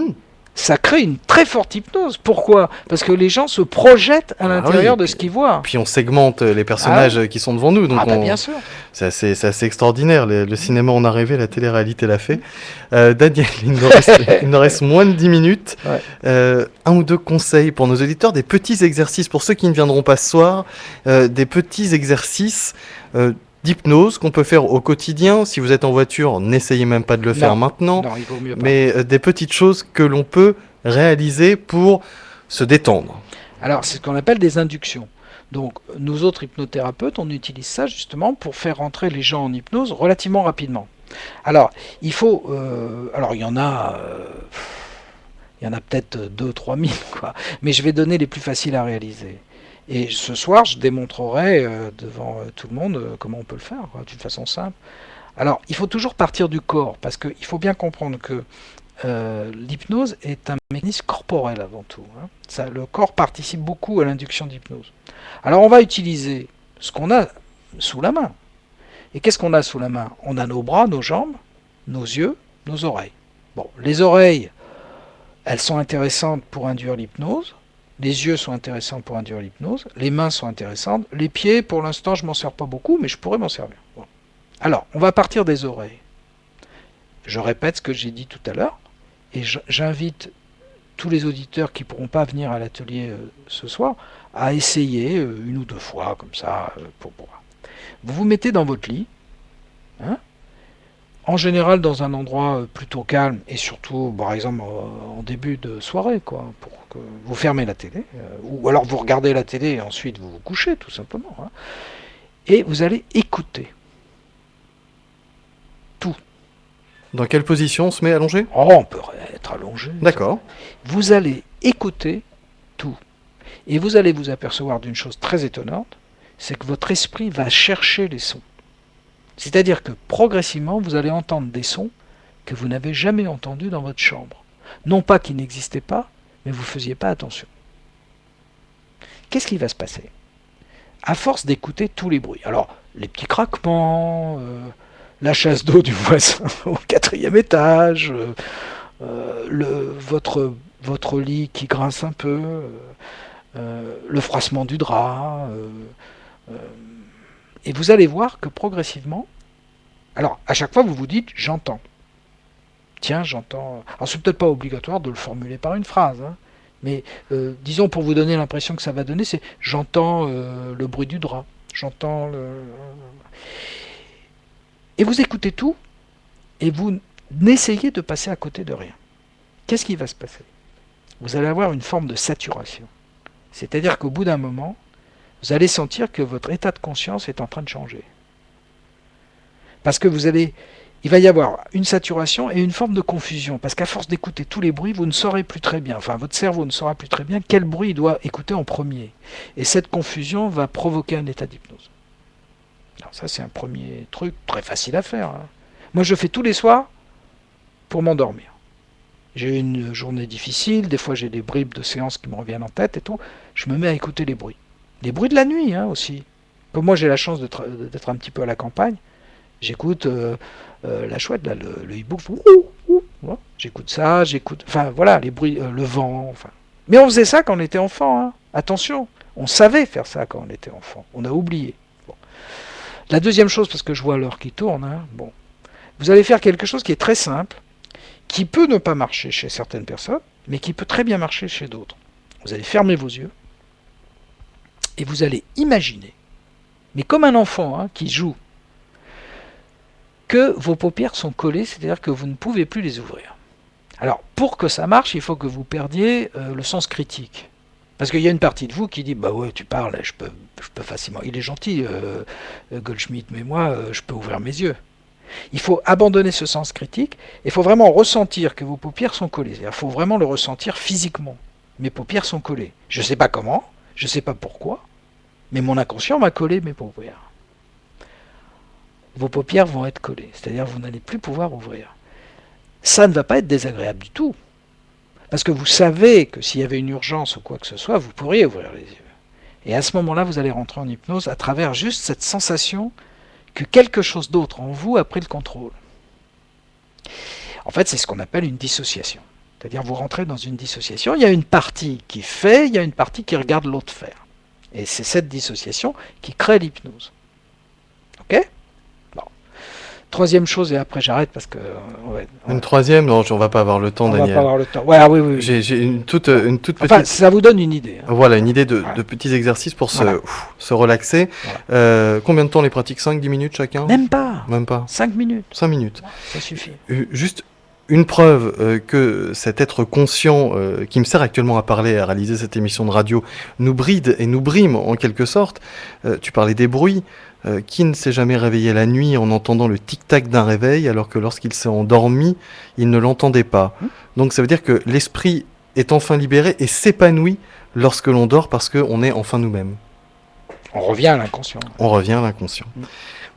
ça crée une très forte hypnose. Pourquoi ? Parce que les gens se projettent à l'intérieur de ce qu'ils voient. Puis on segmente les personnages qui sont devant nous. Donc bien sûr. C'est assez extraordinaire. Le cinéma en a rêvé, la télé-réalité l'a fait. Daniel, il nous reste moins de 10 minutes. Un ou deux conseils pour nos auditeurs, des petits exercices, pour ceux qui ne viendront pas ce soir, des petits exercices d'hypnose qu'on peut faire au quotidien. Si vous êtes en voiture, n'essayez même pas de le faire maintenant. Non, il vaut mieux pas. Mais des petites choses que l'on peut réaliser pour se détendre. Alors, c'est ce qu'on appelle des inductions. Donc, nous autres hypnothérapeutes, on utilise ça justement pour faire rentrer les gens en hypnose relativement rapidement. Alors, il faut... alors, il y en a peut-être 2 000 à 3 000, quoi. Mais je vais donner les plus faciles à réaliser. Et ce soir, je démontrerai devant tout le monde comment on peut le faire, d'une façon simple. Alors, il faut toujours partir du corps, parce qu'il faut bien comprendre que l'hypnose est un mécanisme corporel avant tout. Le corps participe beaucoup à l'induction d'hypnose. Alors, on va utiliser ce qu'on a sous la main. Et qu'est-ce qu'on a sous la main? On a nos bras, nos jambes, nos yeux, nos oreilles. Bon, les oreilles, elles sont intéressantes pour induire l'hypnose. Les yeux sont intéressants pour induire l'hypnose. Les mains sont intéressantes. Les pieds, pour l'instant, je m'en sers pas beaucoup, mais je pourrais m'en servir. Bon. Alors, on va partir des oreilles. Je répète ce que j'ai dit tout à l'heure, et j'invite tous les auditeurs qui ne pourront pas venir à l'atelier ce soir à essayer une ou deux fois, comme ça, pour voir. Vous vous mettez dans votre lit, en général dans un endroit plutôt calme, et surtout, par exemple, en début de soirée, quoi, pour que vous fermez la télé, ou alors vous regardez la télé et ensuite vous vous couchez, tout simplement, et vous allez écouter. Tout. Dans quelle position on se met allongé? Oh, on peut être allongé. D'accord. Vous allez écouter tout. Et vous allez vous apercevoir d'une chose très étonnante, c'est que votre esprit va chercher les sons. C'est-à-dire que progressivement, vous allez entendre des sons que vous n'avez jamais entendus dans votre chambre. Non pas qu'ils n'existaient pas, mais vous ne faisiez pas attention. Qu'est-ce qui va se passer? À force d'écouter tous les bruits. Alors, les petits craquements, la chasse d'eau du voisin au 4e étage, votre lit qui grince un peu, le froissement du drap, et vous allez voir que progressivement, alors à chaque fois vous vous dites j'entends. Tiens, j'entends. Alors c'est peut-être pas obligatoire de le formuler par une phrase, mais disons pour vous donner l'impression que ça va donner, c'est j'entends le bruit du drap, j'entends le. Et vous écoutez tout, et vous n'essayez de passer à côté de rien. Qu'est-ce qui va se passer? Vous allez avoir une forme de saturation. C'est-à-dire qu'au bout d'un moment, vous allez sentir que votre état de conscience est en train de changer. Parce que il va y avoir une saturation et une forme de confusion. Parce qu'à force d'écouter tous les bruits, vous ne saurez plus très bien, enfin votre cerveau ne saura plus très bien quel bruit il doit écouter en premier. Et cette confusion va provoquer un état d'hypnose. Alors ça c'est un premier truc très facile à faire. Moi je fais tous les soirs pour m'endormir. J'ai une journée difficile, des fois j'ai des bribes de séances qui me reviennent en tête et tout. Je me mets à écouter les bruits. Les bruits de la nuit aussi. Comme moi j'ai la chance d'être un petit peu à la campagne, j'écoute la chouette, là, le hibou. J'écoute ça, enfin voilà, les bruits, le vent. Enfin. Mais on faisait ça quand on était enfant. Attention, on savait faire ça quand on était enfant. On a oublié. Bon. La deuxième chose, parce que je vois l'heure qui tourne, vous allez faire quelque chose qui est très simple, qui peut ne pas marcher chez certaines personnes, mais qui peut très bien marcher chez d'autres. Vous allez fermer vos yeux, et vous allez imaginer, mais comme un enfant qui joue, que vos paupières sont collées, c'est-à-dire que vous ne pouvez plus les ouvrir. Alors, pour que ça marche, il faut que vous perdiez le sens critique. Parce qu'il y a une partie de vous qui dit, bah ouais, tu parles, je peux facilement. Il est gentil, Goldschmidt, mais moi, je peux ouvrir mes yeux. Il faut abandonner ce sens critique, et il faut vraiment ressentir que vos paupières sont collées. Il faut vraiment le ressentir physiquement. Mes paupières sont collées. Je ne sais pas comment, je ne sais pas pourquoi, mais mon inconscient m'a collé mes paupières. Vos paupières vont être collées, c'est-à-dire que vous n'allez plus pouvoir ouvrir. Ça ne va pas être désagréable du tout, parce que vous savez que s'il y avait une urgence ou quoi que ce soit, vous pourriez ouvrir les yeux. Et à ce moment-là, vous allez rentrer en hypnose à travers juste cette sensation que quelque chose d'autre en vous a pris le contrôle. En fait, c'est ce qu'on appelle une dissociation. C'est-à-dire vous rentrez dans une dissociation, il y a une partie qui fait, il y a une partie qui regarde l'autre faire. Et c'est cette dissociation qui crée l'hypnose. Ok ? Bon. Troisième chose, et après j'arrête parce que... Une troisième? Non, on va pas avoir le temps, Daniel. On va pas avoir le temps. Ouais, oui. J'ai une toute petite... Enfin, ça vous donne une idée. Voilà, une idée de petits exercices pour se relaxer. Voilà. Combien de temps les pratiques? 5-10 minutes chacun? Même pas. 5 minutes. 5 minutes. Ça suffit. Juste une preuve que cet être conscient qui me sert actuellement à parler, à réaliser cette émission de radio, nous bride et nous brime en quelque sorte. Tu parlais des bruits. Qui ne s'est jamais réveillé la nuit en entendant le tic-tac d'un réveil, alors que lorsqu'il s'est endormi, il ne l'entendait pas. Donc ça veut dire que l'esprit est enfin libéré et s'épanouit lorsque l'on dort parce qu'on est enfin nous-mêmes. On revient à l'inconscient. On revient à l'inconscient.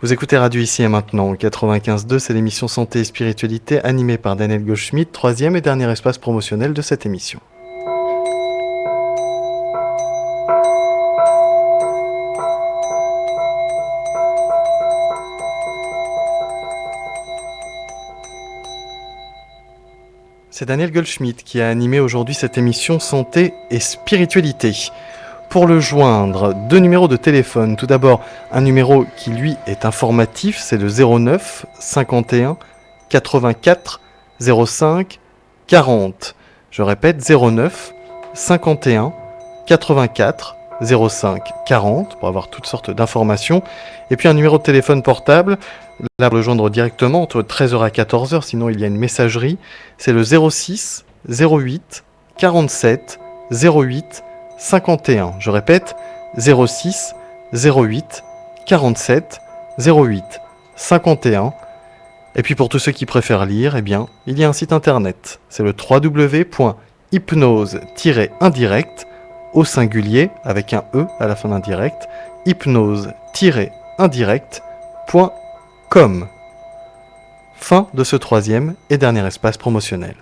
Vous écoutez Radio Ici et Maintenant, 95.2, c'est l'émission Santé et Spiritualité animée par Daniel Goldschmidt, troisième et dernier espace promotionnel de cette émission. C'est Daniel Goldschmidt qui a animé aujourd'hui cette émission Santé et Spiritualité. Pour le joindre, 2 numéros de téléphone. Tout d'abord, un numéro qui lui est informatif, c'est le 09 51 84 05 40. Je répète, 09 51 84 05 40 pour avoir toutes sortes d'informations. Et puis un numéro de téléphone portable, là pour le joindre directement entre 13h et 14h, sinon il y a une messagerie, c'est le 06 08 47 08 51. Je répète, 06 08 47 08 51. Et puis pour tous ceux qui préfèrent lire, eh bien, il y a un site internet. C'est le www.hypnose-indirect au singulier avec un E à la fin d'indirect, hypnose-indirect.com. Fin de ce troisième et dernier espace promotionnel.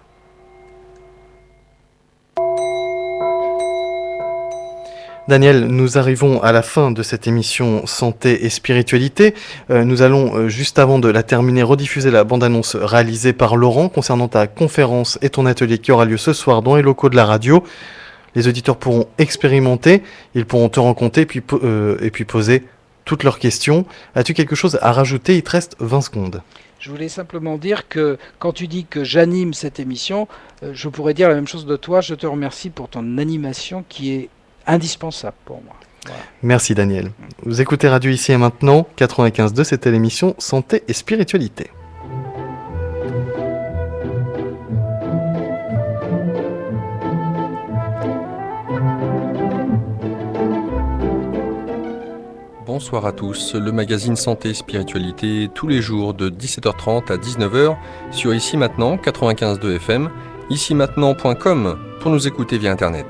Daniel, nous arrivons à la fin de cette émission Santé et Spiritualité. Nous allons, juste avant de la terminer, rediffuser la bande-annonce réalisée par Laurent concernant ta conférence et ton atelier qui aura lieu ce soir dans les locaux de la radio. Les auditeurs pourront expérimenter, ils pourront te rencontrer et puis poser toutes leurs questions. As-tu quelque chose à rajouter? Il te reste 20 secondes. Je voulais simplement dire que quand tu dis que j'anime cette émission, je pourrais dire la même chose de toi. Je te remercie pour ton animation qui est indispensable pour moi. Voilà. Merci Daniel. Vous écoutez Radio Ici et Maintenant, 95.2, c'était l'émission Santé et Spiritualité. Bonsoir à tous, le magazine Santé et Spiritualité tous les jours de 17h30 à 19h sur Ici Maintenant 95.2 FM, icimaintenant.com pour nous écouter via internet.